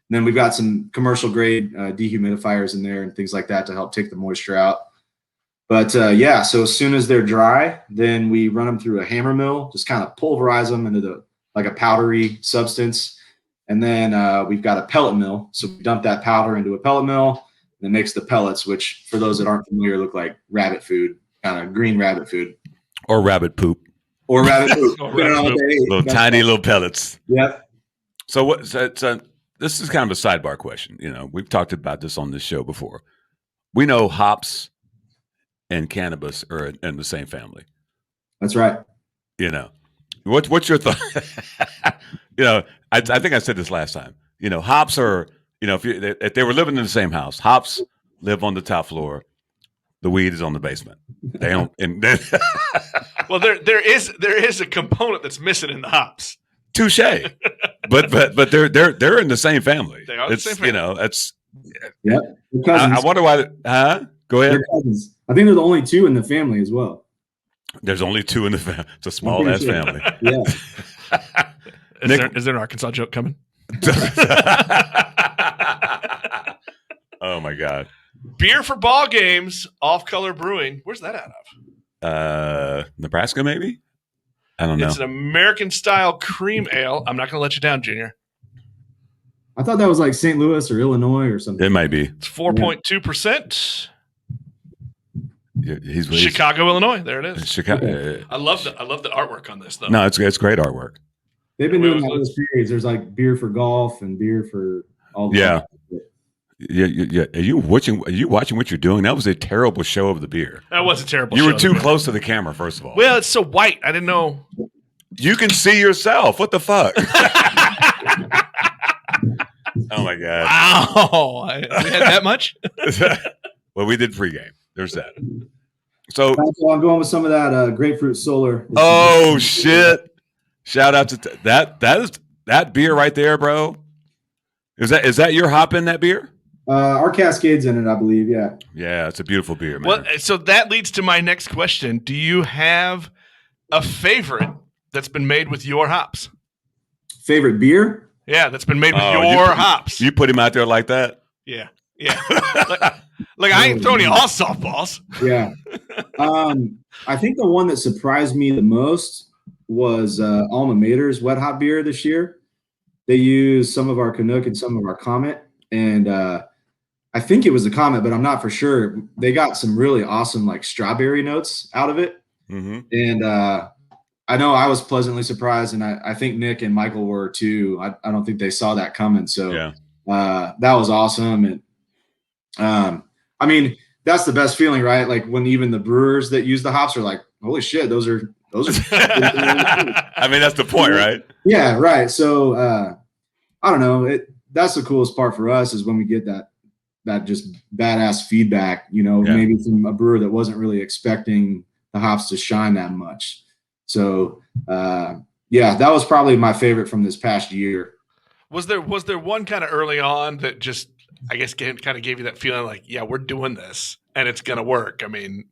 then we've got some commercial grade dehumidifiers in there and things like that to help take the moisture out. But so as soon as they're dry, then we run them through a hammer mill, just kind of pulverize them into like a powdery substance. And then we've got a pellet mill. So we dump that powder into a pellet mill, and it makes the pellets, which for those that aren't familiar, look like rabbit food, kind of green rabbit food. Or rabbit poop. Or rabbit food. Little tiny little pellets. Yep. So this is kind of a sidebar question. We've talked about this on this show before. We know hops and cannabis are in the same family. That's right. You know, what's your thought? I think I said this last time. Hops are, if they were living in the same house, hops live on the top floor. The weed is on the basement. They don't. Well, there is a component that's missing in the hops. Touche. But they're in the same family. They are the same family. It's. Yeah. I wonder why. Huh? Go ahead. I think they're the only two in the family as well. There's only two in the family. It's a small ass family. Yeah. Is there an Arkansas joke coming? Oh my God. Beer for ball games, Off Color Brewing. Where's that out of? Nebraska, maybe? I don't know. It's an American style cream ale. I'm not going to let you down, Junior. I thought that was like St. Louis or Illinois or something. It might be. It's 4.2%. He's Chicago, Illinois. There it is. Chicago. I love the artwork on this, though. No, it's great artwork. They've been doing those periods. There's like beer for golf and beer for all the Yeah. Are you watching what you're doing? That was a terrible show of the beer. That was a terrible show. You were too close to the camera, first of all. Well, it's so white. I didn't know. You can see yourself. What the fuck? Oh, my God. Wow. We had that much? Well, we did pregame. There's that. So I'm going with some of that Grapefruit Solar. Oh, shit. Shout out to that beer right there, bro. Is that your hop in that beer? Our Cascade's in it, I believe. Yeah. Yeah, it's a beautiful beer, man. Well, so that leads to my next question. Do you have a favorite that's been made with your hops? Favorite beer? Yeah, that's been made with your hops. You put him out there like that? Yeah. like I ain't throwing you all softballs. Yeah. I think the one that surprised me the most was Alma Mater's wet hop beer this year. They used some of our Canuck and some of our Comet, and I think it was a Comet, but I'm not for sure. They got some really awesome like strawberry notes out of it, and I know I was pleasantly surprised, and I think Nick and Michael were too. I don't think they saw that coming, so that was awesome. And I mean, that's the best feeling, right? Like when even the brewers that use the hops are like, "Holy shit, those are." I mean, that's the point, right? Yeah, right. So I don't know. That's the coolest part for us is when we get that just badass feedback, maybe from a brewer that wasn't really expecting the hops to shine that much. So that was probably my favorite from this past year. Was there one kind of early on that just, I guess, kind of gave you that feeling like, yeah, we're doing this and it's going to work? I mean,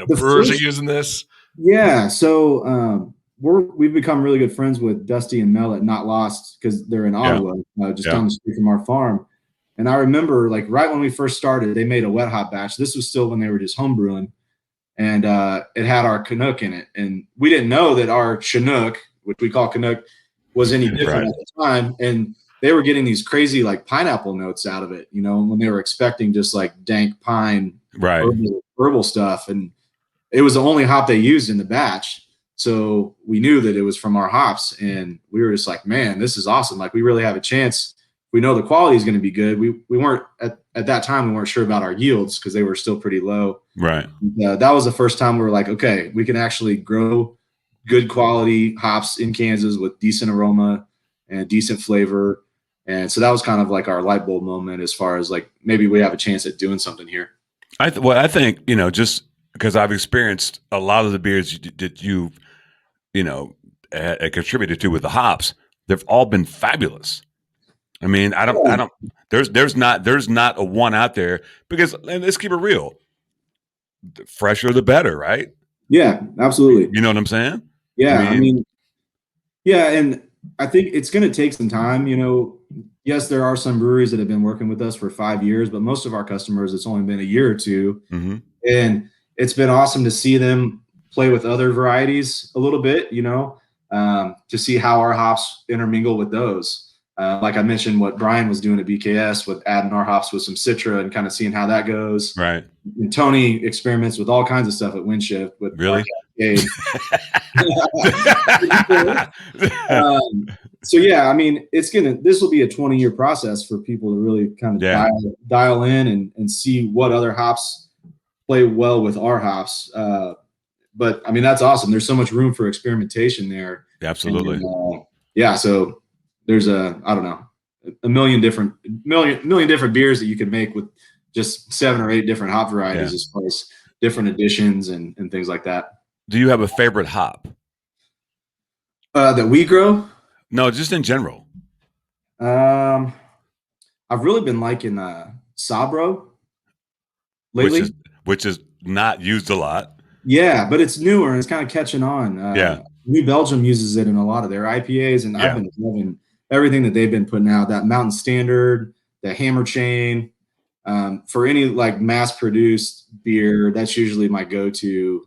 brewers are using this. Yeah. So we've become really good friends with Dusty and Mel at Not Lost because they're in Ottawa, just down the street from our farm. And I remember like right when we first started, they made a wet hop batch. This was still when they were just home brewing. And it had our Canuck in it. And we didn't know that our Chinook, which we call Canuck, was any different at the time. And they were getting these crazy like pineapple notes out of it, when they were expecting just like dank pine, herbal stuff. And it was the only hop they used in the batch. So we knew that it was from our hops. And we were just like, man, this is awesome. Like we really have a chance. We know the quality is going to be good. We weren't at that time, we weren't sure about our yields because they were still pretty low. Right. That was the first time we were like, okay, we can actually grow good quality hops in Kansas with decent aroma and decent flavor. And so that was kind of like our light bulb moment as far as like, maybe we have a chance at doing something here. I think, just because I've experienced a lot of the beers that you've, contributed to with the hops, they've all been fabulous. I mean, there's not a one out there because, and let's keep it real, the fresher the better, right? Yeah, absolutely. You know what I'm saying? Yeah. I mean, and I think it's going to take some time, yes, there are some breweries that have been working with us for 5 years, but most of our customers, it's only been a year or two. Mm-hmm. And it's been awesome to see them play with other varieties a little bit, to see how our hops intermingle with those. Like I mentioned, what Brian was doing at BKS with adding our hops with some Citra and kind of seeing how that goes. Right. And Tony experiments with all kinds of stuff at Windshift. With really? So yeah, I mean, this will be a 20-year process for people to really kind of dial in and see what other hops play well with our hops. But I mean, that's awesome. There's so much room for experimentation there. Absolutely. And, yeah. So there's a million different beers that you can make with just 7 or 8 different hop varieties as far as different additions and things like that. Do you have a favorite hop? That we grow? No, just in general. I've really been liking Sabro lately, which is not used a lot. Yeah, but it's newer and it's kind of catching on. New Belgium uses it in a lot of their IPAs, and I've been loving everything that they've been putting out. That Mountain Standard, the Hammer Chain, for any like mass-produced beer, that's usually my go-to.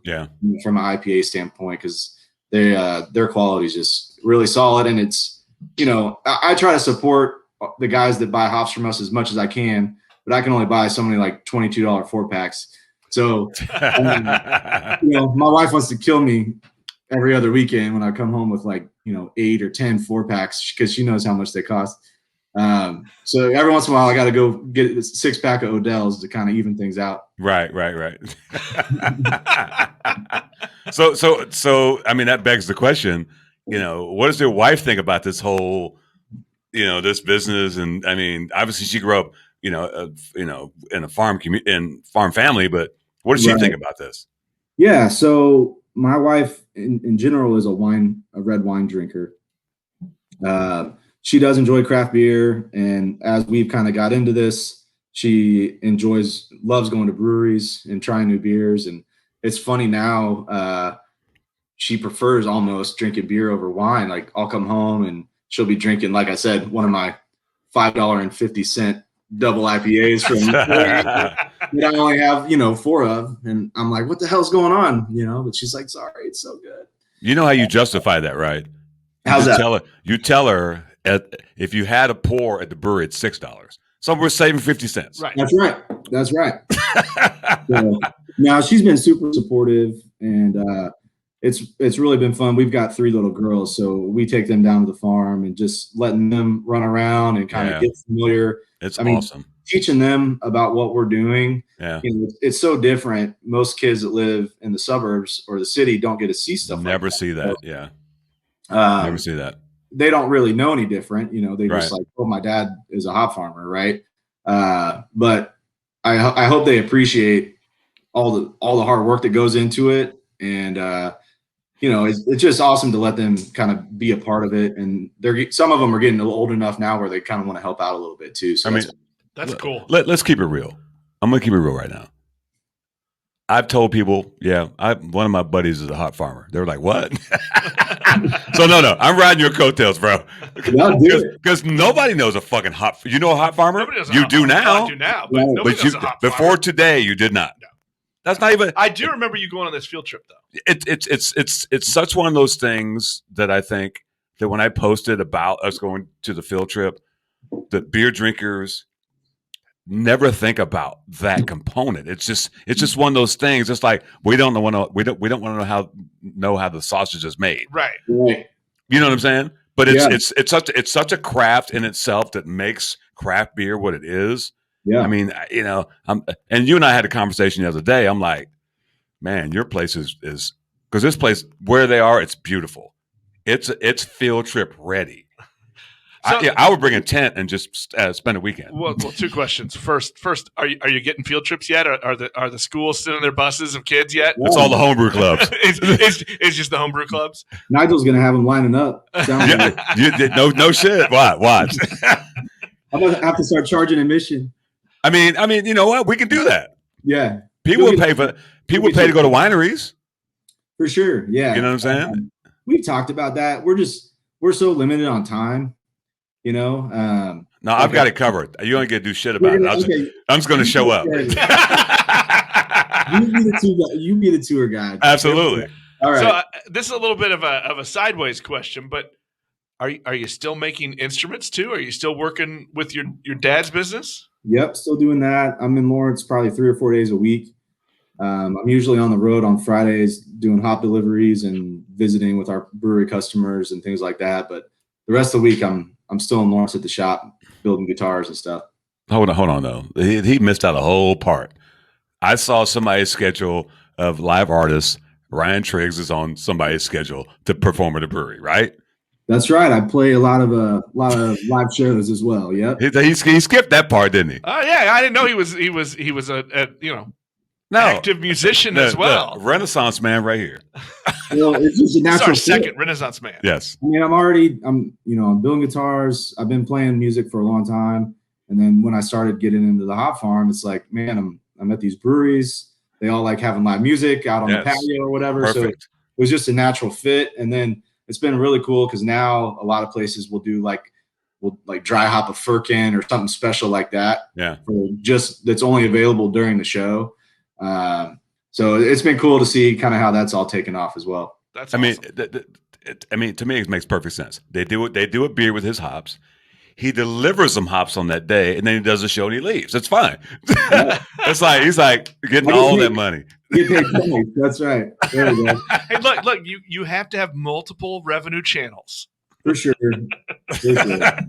From an IPA standpoint, because their quality is just really solid, and it's I try to support the guys that buy hops from us as much as I can, but I can only buy so many like $22 4-packs. So, my wife wants to kill me every other weekend when I come home with like, 8 or 10 4-packs because she knows how much they cost. So every once in a while, I got to go get a 6-pack of Odell's to kind of even things out. Right. So, I mean, that begs the question, what does your wife think about this whole, this business? And I mean, obviously she grew up, in a farm family, but what does she think about this? Yeah. So my wife in general is a red wine drinker. She does enjoy craft beer. And as we've kind of got into this, she loves going to breweries and trying new beers. And it's funny now, she prefers almost drinking beer over wine. Like I'll come home and she'll be drinking, like I said, one of my $5.50 double IPAs from that I only have, 4 of. And I'm like, what the hell's going on? But she's like, sorry, it's so good. You know how you justify that, right? How's that? You tell her if you had a pour at the brewery, it's $6. So we're saving 50 cents. Right. That's right. So, now she's been super supportive, and it's really been fun. We've got 3 little girls, so we take them down to the farm and just letting them run around and kind of get familiar. It's awesome. Teaching them about what we're doing. Yeah. It's so different. Most kids that live in the suburbs or the city don't get to see stuff. Never see that. Yeah. Never see that. They don't really know any different. They just like, oh, my dad is a hop farmer, right? But I hope they appreciate all the hard work that goes into it, and it's just awesome to let them kind of be a part of it. And some of them are getting old enough now where they kind of want to help out a little bit too. So that's cool. Let's keep it real. I'm going to keep it real right now. I've told people, one of my buddies is a hop farmer. They're like, what? So no, I'm riding your coattails, bro. Because nobody knows a fucking hop. You know a hop farmer? You do now. I do now, but nobody knows a hop farmer. Before today, you did not. No. That's not even. I do remember you going on this field trip, though. It's such one of those things that I think that when I posted about us going to the field trip, that beer drinkers never think about that component. It's just one of those things. It's like we don't want to know how the sausage is made. Right. You know what I'm saying? But it's such a craft in itself that makes craft beer what it is. Yeah. I mean, and you and I had a conversation the other day. I'm like, man, your place is because this place where they are, it's beautiful. It's field trip ready. So, I would bring a tent and just spend a weekend. Well, 2 questions. First, are you getting field trips yet? Are the schools sending their buses of kids yet? It's all the homebrew clubs. It's just the homebrew clubs. Nigel's gonna have them lining up. No shit. Watch. I'm gonna have to start charging admission. I mean, you know what? We can do that. Yeah. People would pay to go to wineries. For sure. Yeah. You know what I'm saying? We've talked about that. We're so limited on time. No, I've got it covered. You don't get to do shit about it. I'm just going to show up. You be the tour guide. Absolutely. All right. So this is a little bit of a sideways question, but are you still making instruments too? Are you still working with your dad's business? Yep, still doing that. I'm in Lawrence probably 3 or 4 days a week. I'm usually on the road on Fridays doing hop deliveries and visiting with our brewery customers and things like that. But the rest of the week, I'm still in Lawrence at the shop building guitars and stuff. Hold on though. He missed out a whole part. I saw somebody's schedule of live artists. Ryan Triggs is on somebody's schedule to perform at a brewery, right? That's right. I play a lot of live shows as well. Yep. He skipped that part, didn't he? Oh yeah, I didn't know he was a active musician as well. Renaissance man right here. Well, it's just a natural second Renaissance man. Yes. I mean, I'm building guitars. I've been playing music for a long time. And then when I started getting into the hop farm, it's like, man, I'm at these breweries. They all like having live music out on the patio or whatever. Perfect. So it was just a natural fit. And then it's been really cool because now a lot of places will dry hop a firkin or something special like that. Yeah. That's only available during the show. So it's been cool to see kind of how that's all taken off as well. That's awesome. To me, it makes perfect sense. They do a beer with his hops. He delivers some hops on that day, and then he does a show and he leaves. It's fine. Yeah. It's like he's like getting all that money. That's right. There we go. Hey, look, you have to have multiple revenue channels. For sure. Yeah.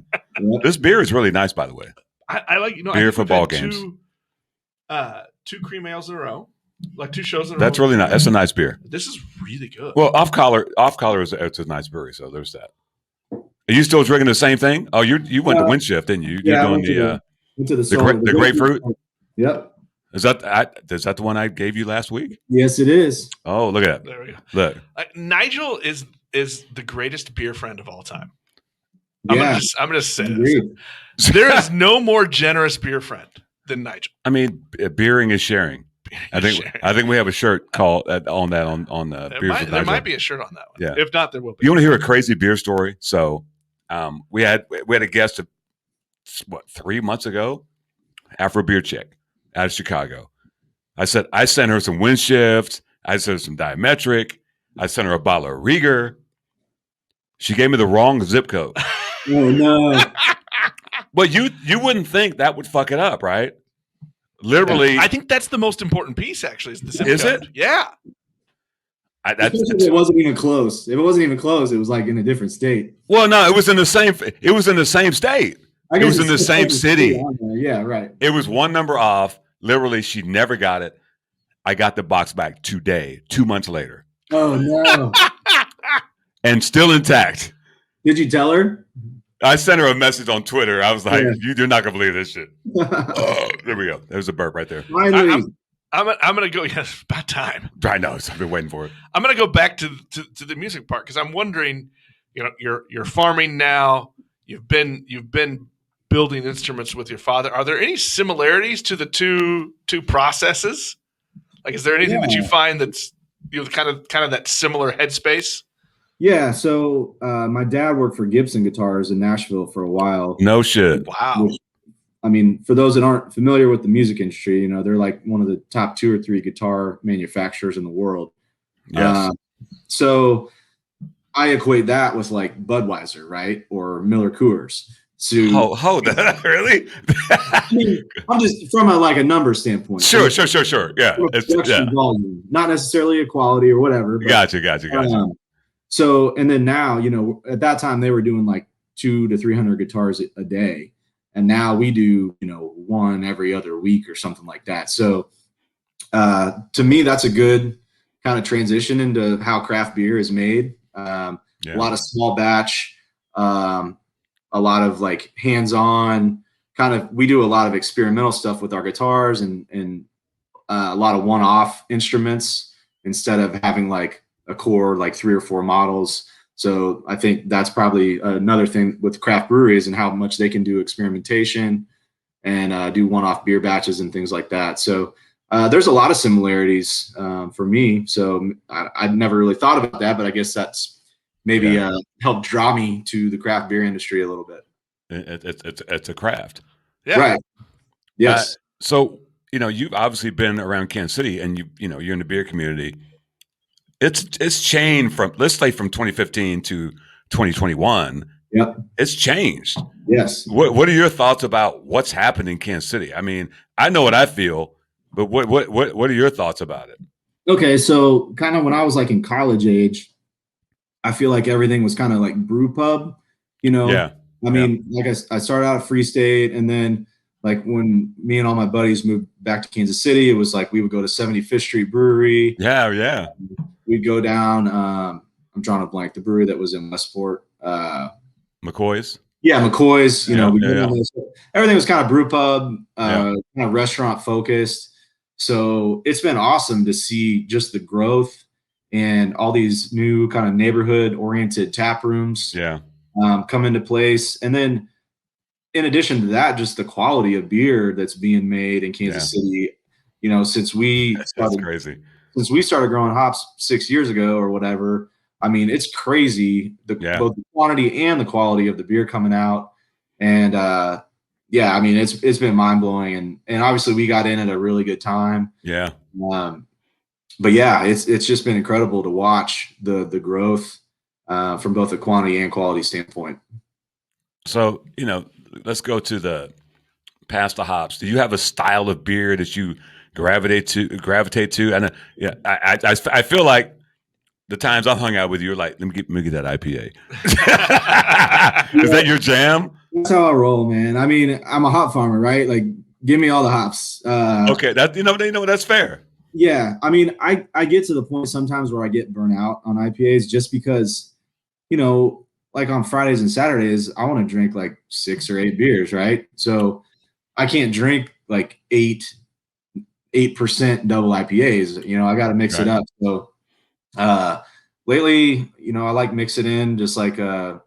This beer is really nice, by the way. I like beer for ball games. Two cream ales in a row, like 2 shows in a row. That's really nice. That's a nice beer. This is really good. Well, off collar is it's a nice brewery, so there's that. Are you still drinking the same thing? Oh, you went to Windshift, didn't you? You're doing the grapefruit. Yep. Is that the one I gave you last week? Yes, it is. Oh, look at that. There we go. Look. Nigel is the greatest beer friend of all time. Yeah. I'm gonna say this. There is no more generous beer friend than Nigel. I mean, beering is sharing. I think we have a shirt called on the beers. There might be a shirt on that one. Yeah. If not, there will be. You want to hear a crazy beer story? So, we had a guest 3 months ago, Afro beer chick out of Chicago. I sent her some Windshift. I sent her some Diametric. I sent her a bottle of Rieger. She gave me the wrong zip code. Oh no! But you wouldn't think that would fuck it up, right? Literally, I think that's the most important piece. Actually, is the zip is code. it? Yeah. It wasn't even close. If it wasn't even close, it was like in a different state. Well, no, it was in the same. It was in the same state. It was in the same city. Yeah, right. It was one number off. Literally, she never got it. I got the box back today, 2 months later. Oh no! And still intact. Did you tell her? I sent her a message on Twitter. I was like, "You're not gonna believe this shit." Oh, there we go. There's a burp right there. I'm gonna go. Yes, about time. I know. I've been waiting for it. I'm gonna go back to the music part because I'm wondering. You're farming now. You've been building instruments with your father. Are there any similarities to the two processes? Like, is there anything that you find that's kind of that similar headspace? Yeah. So my dad worked for Gibson Guitars in Nashville for a while. No shit. Wow. Which, I mean, for those that aren't familiar with the music industry, they're like one of the top 2 or 3 guitar manufacturers in the world. Yes. So I equate that with like Budweiser, right? Or Miller Coors. So, really? I mean, I'm just from a number standpoint. Sure. Yeah. Production volume, not necessarily a quality or whatever. But, Gotcha. So, and then now, at that time they were doing like 200 to 300 guitars a day. And now we do, one every other week or something like that. So to me, that's a good kind of transition into how craft beer is made. A lot of small batch, a lot of like hands-on we do a lot of experimental stuff with our guitars and a lot of one-off instruments instead of having like a core, like 3 or 4 models. So I think that's probably another thing with craft breweries and how much they can do experimentation and do one-off beer batches and things like that. So there's a lot of similarities for me. So I'd never really thought about that, but I guess that's maybe helped draw me to the craft beer industry a little bit. It's a craft. Yeah. Right. Yes. So, you've obviously been around Kansas City and you're in the beer community. It's changed from 2015 to 2021. Yep. It's changed. Yes. What are your thoughts about what's happened in Kansas City? I mean, I know what I feel, but what are your thoughts about it? Okay, so kind of when I was like in college age, I feel like everything was kind of like brew pub, Yeah. I mean, like I started out at Free State, and then like when me and all my buddies moved back to Kansas City, it was like we would go to 75th Street Brewery. Yeah. We'd go down. I'm drawing a blank. The brewery that was in Westport. McCoy's. Yeah, McCoy's. You know, everything was kind of brew pub, kind of restaurant focused. So it's been awesome to see just the growth and all these new kind of neighborhood oriented tap rooms come into place. And then in addition to that, just the quality of beer that's being made in Kansas City, you know, since we started growing hops 6 years ago or whatever, I mean, it's crazy, both the quantity and the quality of the beer coming out. And I mean, it's been mind blowing. And obviously we got in at a really good time. Yeah. But yeah, it's just been incredible to watch the growth from both a quantity and quality standpoint. So, you know, let's go to past the hops. Do you have a style of beer that you gravitate to? And I feel like the times I've hung out with you, you're like, let me get that IPA. Is that your jam? That's how I roll, man. I mean, I'm a hop farmer, right? Like, give me all the hops. Okay, that you know that's fair. Yeah, I mean, I get to the point sometimes where I get burnt out on IPAs just because, you know, like on Fridays and Saturdays, I want to drink like 6 or 8 beers, right? So I can't drink like 8% double IPAs. You know, I got to mix it up. So lately, you know, I like mix it in just like a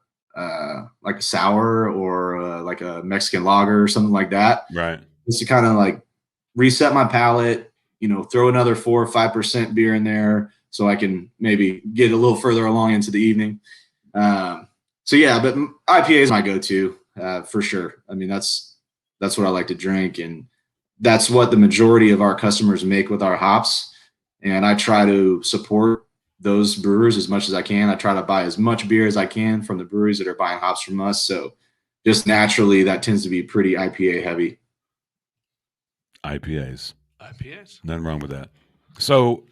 sour or like a Mexican lager or something like that. Right. Just to kind of like reset my palate, you know, throw another 4 or 5% beer in there so I can maybe get a little further along into the evening. So yeah, but IPA is my go-to for sure. I mean, that's what I like to drink, and that's what the majority of our customers make with our hops. And I try to support those brewers as much as I can. I try to buy as much beer as I can from the breweries that are buying hops from us. So just naturally, that tends to be pretty IPA heavy. IPAs. Nothing wrong with that. So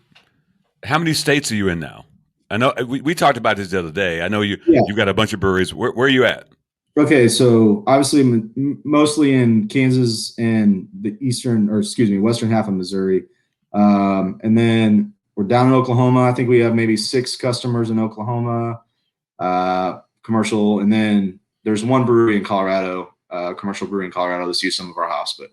how many states are you in now? I know we talked about this the other day. I know you've got a bunch of breweries. Where are you at? Okay, so obviously mostly in Kansas and the western half of Missouri. And then we're down in Oklahoma. I think we have maybe 6 customers in Oklahoma, commercial. And then there's one brewery in Colorado, commercial brewery in Colorado that's used some of our hops. But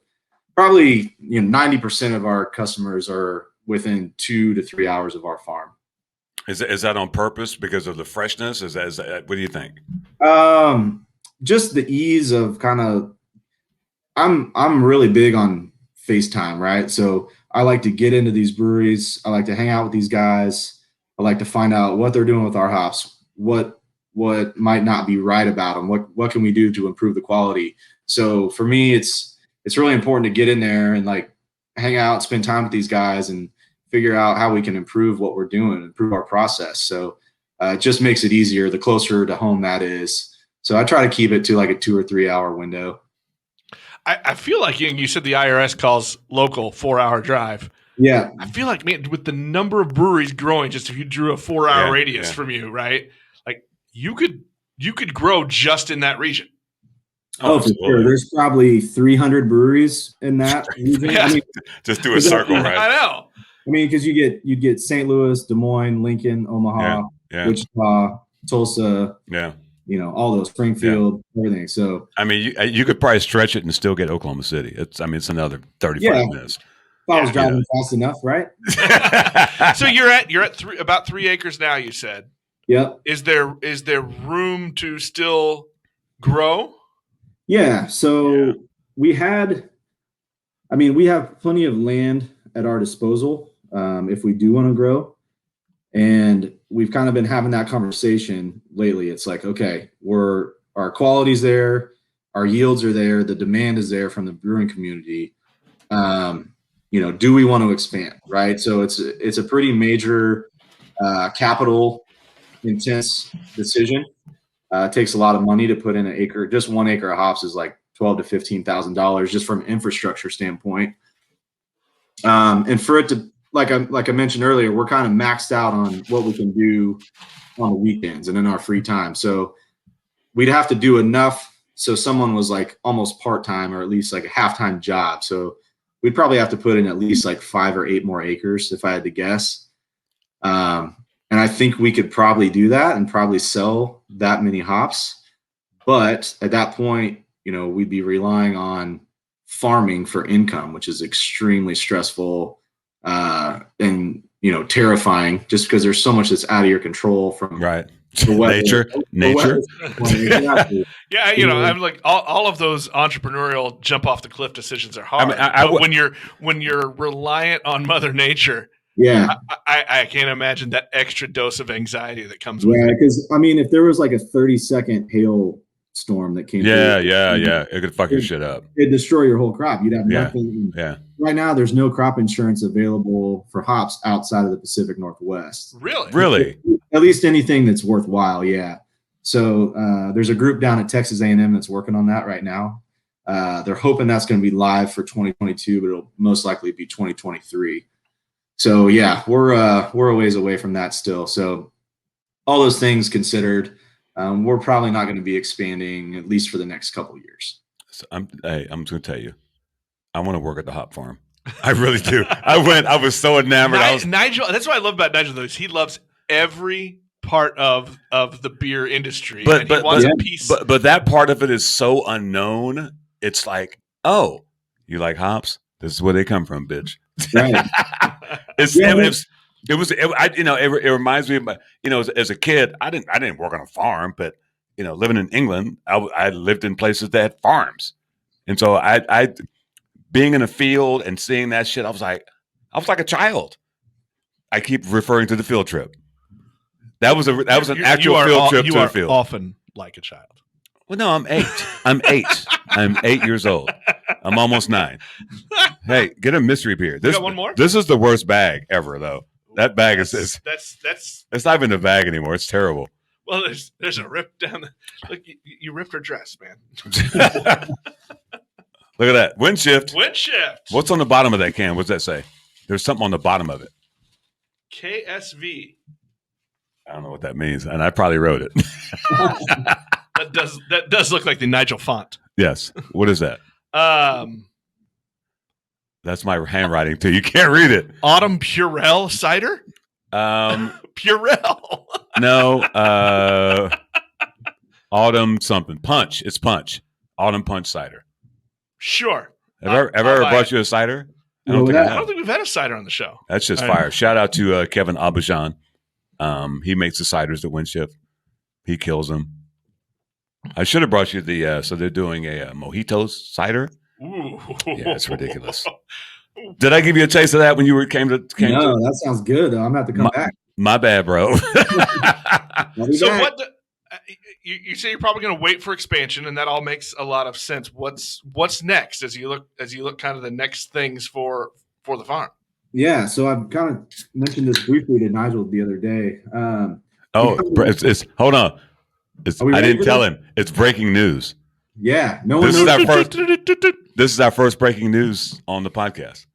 probably 90% of our customers are within 2 to 3 hours of our farm. Is that on purpose because of the freshness? Is that what do you think? Just the ease of kind of, I'm really big on FaceTime, right? So I like to get into these breweries. I like to hang out with these guys. I like to find out what they're doing with our hops, what might not be right about them, what can we do to improve the quality. So for me, it's really important to get in there and like hang out, spend time with these guys, and figure out how we can improve what we're doing, improve our process. So it just makes it easier the closer to home that is. So I try to keep it to like a 2 or 3 hour window. I feel like you said the IRS calls local 4-hour drive. Yeah. I feel like, man, with the number of breweries growing, just if you drew a 4-hour radius from you, right? Like you could grow just in that region. Oh, for sure. There's probably 300 breweries in that region. Yeah. I mean, just do a circle, right? I know. I mean, because you'd get St. Louis, Des Moines, Lincoln, Omaha, Wichita, Tulsa, all those, Springfield, everything. So I mean, you could probably stretch it and still get Oklahoma City. It's another 35 minutes. If I was driving fast enough, right? So you're at about 3 acres now, you said. Yep. Is there room to still grow? Yeah. So we have plenty of land at our disposal if we do want to grow. And we've kind of been having that conversation lately. It's like, okay, our quality's there, our yields are there, the demand is there from the brewing community. Do we want to expand, right? So it's a pretty major capital intense decision. It takes a lot of money to put in an acre. Just 1 acre of hops is like $12,000 to $15,000 just from an infrastructure standpoint. And for it to, like I mentioned earlier, we're kind of maxed out on what we can do on the weekends and in our free time. So we'd have to do enough So someone was like almost part-time or at least like a half-time job. So we'd probably have to put in at least like 5 or 8 more acres if I had to guess. And I think we could probably do that and probably sell that many hops. But at that point, we'd be relying on farming for income, which is extremely stressful and, terrifying just because there's so much that's out of your control from nature. Yeah, I'm like all of those entrepreneurial jump off the cliff decisions are hard. When you're reliant on Mother Nature, I can't imagine that extra dose of anxiety that comes with it. Yeah, because if there was like a 30-second hail storm that came through, it could fuck your shit up. It'd destroy your whole crop. You'd have nothing. Yeah. Right now, there's no crop insurance available for hops outside of the Pacific Northwest. Really? At least anything that's worthwhile, yeah. So there's a group down at Texas A&M that's working on that right now. They're hoping that's going to be live for 2022, but it'll most likely be 2023. So yeah, we're a ways away from that still. So all those things considered, we're probably not going to be expanding at least for the next couple of years. So I'm just going to tell you, I want to work at the hop farm. I really do. I was so enamored. Nigel, that's what I love about Nigel, though, is he loves every part of the beer industry. But he wants a piece. But that part of it is so unknown. It's like, oh, you like hops? This is where they come from, bitch. Right. It reminds me of as a kid, I didn't work on a farm, but living in England, I lived in places that had farms, and so I being in a field and seeing that shit, I was like a child. I keep referring to the field trip. That was an actual field trip to the field. Often like a child. Well, no, I'm 8. I'm 8 years old. I'm almost 9. Hey, get a mystery beer. You got one more? This is the worst bag ever, though. That bag is that's it's not even a bag anymore. It's terrible. Well, there's a rip down the look. You ripped her dress, man. Look at that. Windshift. What's on the bottom of that can? What's that say? There's something on the bottom of it. KSV. I don't know what that means, and I probably wrote it. That does look like the Nigel font. Yes. What is that? That's my handwriting too. You can't read it. Autumn Purell cider? Purell. No. Autumn something. Punch. It's punch. Autumn punch cider. Sure. Have I ever brought you a cider? I don't think we've had a cider on the show. That's just fire. Shout out to Kevin Aubuchon. He makes the ciders at Windshift. He kills them. I should have brought you so they're doing a mojito cider. Ooh. Yeah, it's ridiculous. Did I give you a taste of that when you came to? No, that sounds good. I'm going to have to come back. My bad, bro. So what? You say you're probably going to wait for expansion, and that all makes a lot of sense. What's next as you look kind of the next things for the farm? Yeah, so I've kind of mentioned this briefly to Nigel the other day. It's hold on. I didn't tell him. It's breaking news. Yeah, no one knows. This is our first breaking news on the podcast.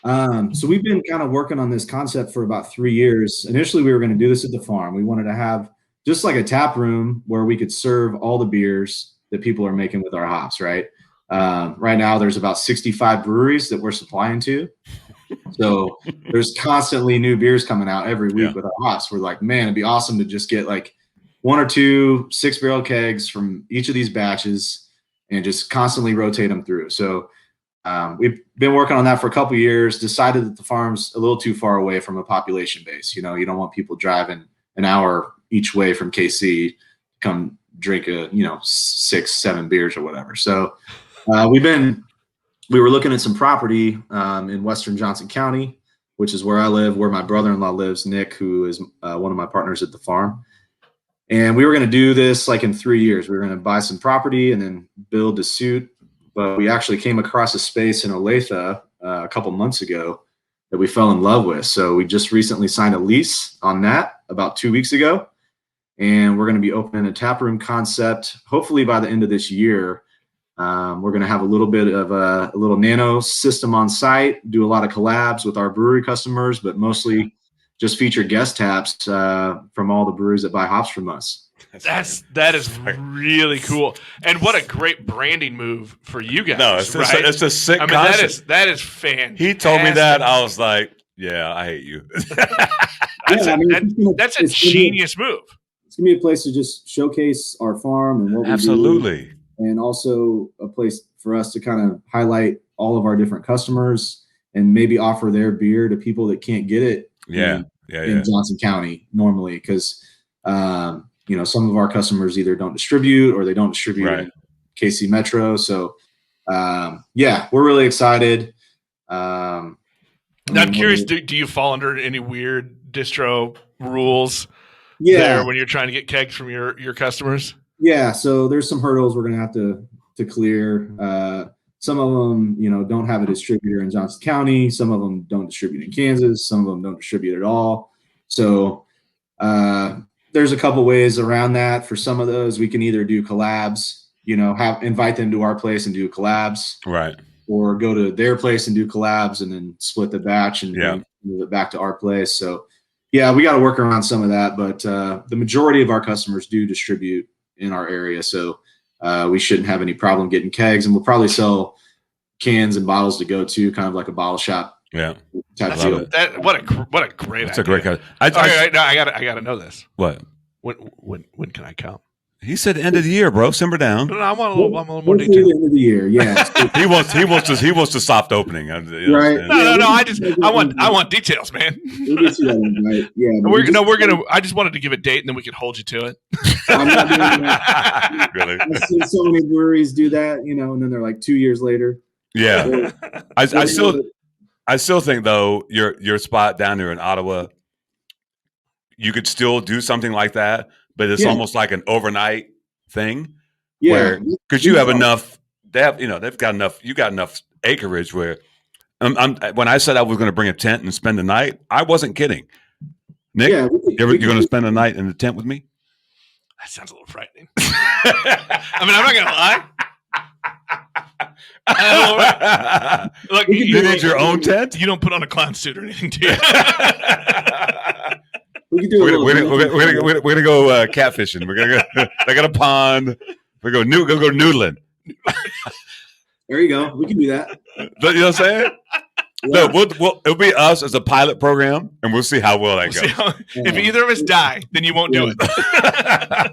So we've been kind of working on this concept for about 3 years. Initially, we were going to do this at the farm. We wanted to have just like a tap room where we could serve all the beers that people are making with our hops, right? Right now, there's about 65 breweries that we're supplying to. So there's constantly new beers coming out every week with our hops. We're like, man, it'd be awesome to just get like 1 or 2 6-barrel kegs from each of these batches and just constantly rotate them through. So we've been working on that for a couple of years, decided that the farm's a little too far away from a population base. You don't want people driving an hour each way from KC to come drink 6-7 beers or whatever. So we were looking at some property in Western Johnson County, which is where I live, where my brother-in-law lives, Nick, who is one of my partners at the farm. And we were going to do this like in 3 years. We were going to buy some property and then build to suit. But we actually came across a space in Olathe a couple months ago that we fell in love with. So we just recently signed a lease on that about 2 weeks ago. And we're going to be opening a taproom concept, hopefully by the end of this year. We're going to have a little bit of a little nano system on site, do a lot of collabs with our brewery customers, but mostly just feature guest taps from all the breweries that buy hops from us. That is really cool, and what a great branding move for you guys. No, it's a sick concept. That is fantastic. He told me that, I was like, yeah, I hate you. That's a genius move. It's gonna be a place to just showcase our farm and what we do, and also a place for us to kind of highlight all of our different customers and maybe offer their beer to people that can't get it. In Johnson County normally, because some of our customers either don't distribute or they don't distribute in KC Metro. So we're really excited. I'm curious, do you fall under any weird distro rules there when you're trying to get kegs from your customers? Yeah, so there's some hurdles we're gonna have to clear. Some of them, don't have a distributor in Johnson County. Some of them don't distribute in Kansas. Some of them don't distribute at all. So there's a couple ways around that. For some of those, we can either do collabs, invite them to our place and do collabs, right? Or go to their place and do collabs and then split the batch and move it back to our place. So we got to work around some of that, but the majority of our customers do distribute in our area. So we shouldn't have any problem getting kegs, and we'll probably sell cans and bottles to go to, kind of like a bottle shop. Yeah, what a great. That's idea. A great. I gotta know this. What? When can I come? He said end of the year, bro. Simmer down. No, I want a little more detail. End of the year, yeah. he wants to soft opening. Right? No. I want details, man. We'll get you that invite. Yeah. I just wanted to give a date, and then we could hold you to it. I'm not doing that. Really? I've seen so many breweries do that, and then they're like 2 years later. Yeah. I still think though your spot down there in Ottawa, you could still do something like that, but it's almost like an overnight thing. Yeah, because you have enough. They've got enough. You got enough acreage where. When I said I was going to bring a tent and spend the night, I wasn't kidding. Nick, you're going to spend the night in the tent with me? That sounds a little frightening. I mean, I'm not going to lie. Look, you need your own tent? You don't put on a clown suit or anything, do you? We're gonna go catfishing. We're gonna go. I got a pond. We're go noodling. There you go. We can do that. You know what I'm saying? Yeah. No, it'll be us as a pilot program, and we'll see how well that goes. If either of us die, then you won't do it. I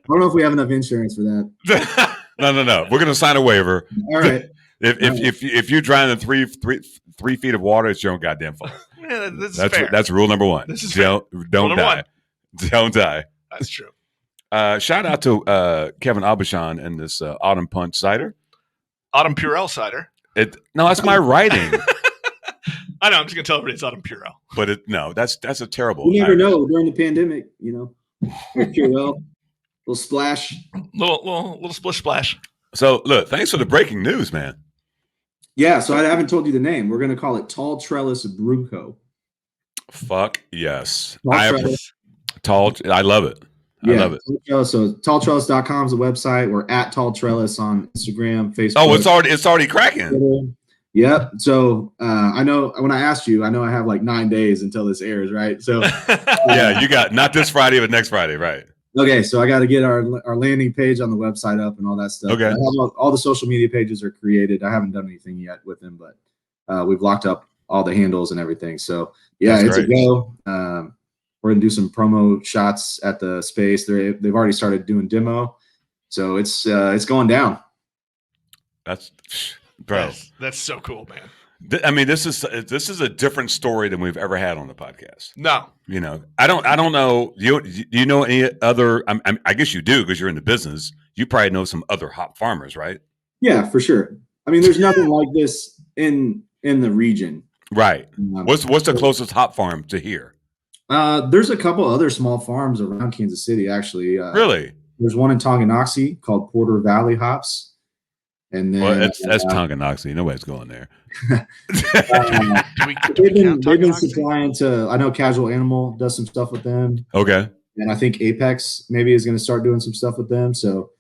don't know if we have enough insurance for that. No. We're gonna sign a waiver. All right. If you drown in 3 feet of water, it's your own goddamn fault. Yeah, that's rule number one. Don't die. Don't die. That's true. Shout out to Kevin Abishan and this Autumn Punch cider. Autumn Purell cider. No, that's my writing. I know. I'm just gonna tell everybody it's Autumn Purell. But that's a terrible. You never know during the pandemic. Purell, little splash, little splish splash. So look, thanks for the breaking news, man. Yeah, so I haven't told you the name. We're gonna call it Tall Trellis Brew Co. Fuck yes, I love it. I love it. So talltrellis.com is the website. We're at Tall Trellis on Instagram, Facebook. Oh, it's already cracking. Yep. So I know when I asked you, I know I have like 9 days until this airs, right? So yeah, you got not this Friday, but next Friday, right? Okay, so I got to get our landing page on the website up and all that stuff. Okay. All the social media pages are created. I haven't done anything yet with them, but we've locked up all the handles and everything. So yeah, it's a go. We're gonna do some promo shots at the space. They've already started doing demo, so it's going down. That's bro. That's so cool, man. I mean, this is a different story than we've ever had on the podcast. No, I don't know. Do you know any other? I guess you do because you're in the business. You probably know some other hop farmers, right? Yeah, for sure. I mean, there's nothing like this in the region. Right. What's the closest hop farm to here? There's a couple other small farms around Kansas City, actually. Really? There's one in Tonganoxie called Porter Valley Hops. And then that's Tonganoxie. Nobody's going there. They've been supplying to. I know Casual Animal does some stuff with them. Okay. And I think Apex maybe is going to start doing some stuff with them. So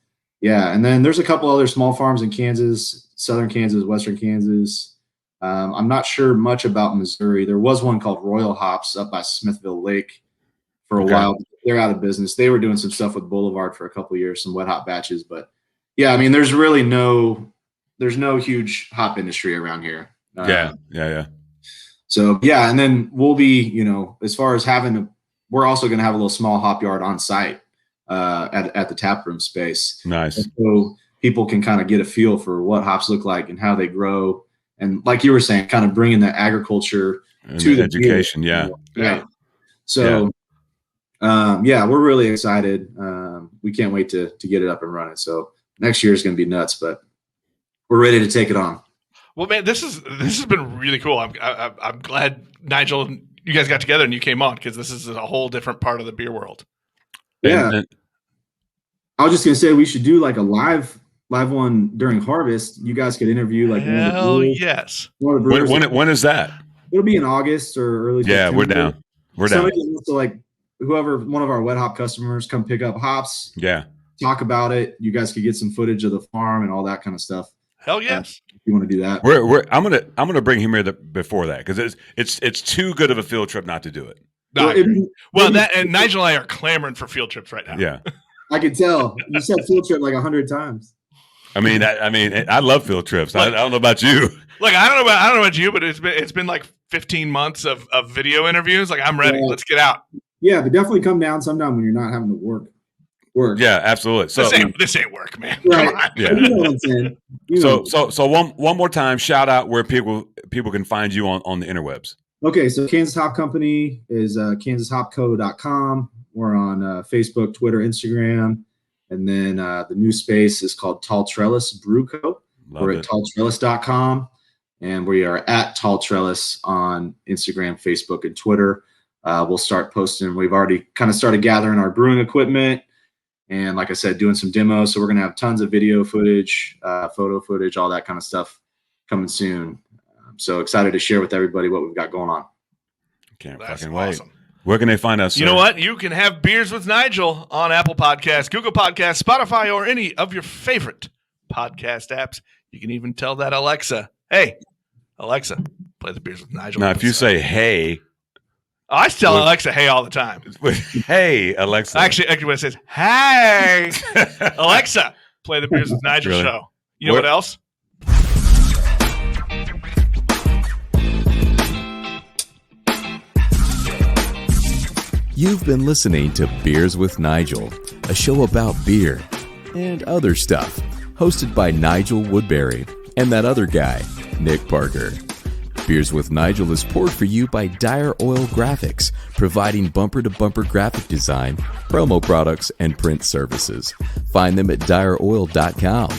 yeah, and then there's a couple other small farms in Kansas, southern Kansas, western Kansas. I'm not sure much about Missouri. There was one called Royal Hops up by Smithville Lake for a while. they're out of business. They were doing some stuff with Boulevard for a couple of years, some wet hop batches, but yeah, I mean, there's no huge hop industry around here. Yeah. So yeah, and then we'll be, as far as we're also going to have a little small hop yard on site at the tap room space. Nice. And so people can kind of get a feel for what hops look like and how they grow, and like you were saying, kind of bringing that agriculture And to the education. beer, Yeah. Right. So we're really excited. We can't wait to get it up and running. So next year is going to be nuts, but we're ready to take it on. Well, man, this has been really cool. I'm glad, Nigel, you guys got together and you came on, because this is a whole different part of the beer world. Yeah. I was just going to say we should do like a live one during harvest. You guys could interview like yes. When is that? It'll be in August or early September. Yeah, we're down. Somebody can also, like, one of our wet hop customers come pick up hops. Yeah. Talk about it. You guys could get some footage of the farm and all that kind of stuff. Hell yes. If you want to do that. I'm gonna bring him here before that, because it's too good of a field trip not to do it. And Nigel and I are clamoring for field trips right now. Yeah. I could tell. You said field trip like 100 times. I mean, I love field trips. I don't know about you. Look, I don't know about you, but it's been like 15 months of video interviews. Like, I'm ready. Let's get out. Yeah, but definitely come down sometime when you're not having to work. Yeah, absolutely. So this ain't work, man. Right. Come on. Yeah. You know what I'm saying. So one more time, shout out where people can find you on the interwebs. Okay, so Kansas Hop Company is KansasHopCo.com. We're on Facebook, Twitter, Instagram. And then the new space is called Tall Trellis Brew Co. We're at talltrellis.com. And we are at Tall Trellis on Instagram, Facebook, and Twitter. We'll start posting. We've already kind of started gathering our brewing equipment. And like I said, doing some demos. So we're going to have tons of video footage, photo footage, all that kind of stuff coming soon. So excited to share with everybody what we've got going on. Can't That's fucking wait. awesome. Where can they find us? You know what? You can have Beers with Nigel on Apple Podcasts, Google Podcasts, Spotify, or any of your favorite podcast apps. You can even tell that Alexa, hey, Alexa, play the Beers with Nigel. Now, if you say, hey. I tell Alexa, hey, all the time. Hey, Alexa. Actually, when it says, hey, Alexa, play the Beers with Nigel Really? show. You know what else? You've been listening to Beers with Nigel, a show about beer and other stuff, hosted by Nigel Woodbury and that other guy, Nick Parker. Beers with Nigel is poured for you by Dire Oil Graphics, providing bumper-to-bumper graphic design, promo products, and print services. Find them at direoil.com.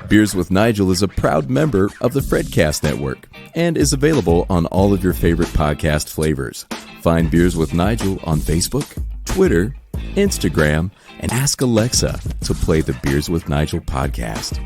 Beers with Nigel is a proud member of the Fredcast Network and is available on all of your favorite podcast flavors. Find Beers with Nigel on Facebook, Twitter, Instagram, and ask Alexa to play the Beers with Nigel podcast.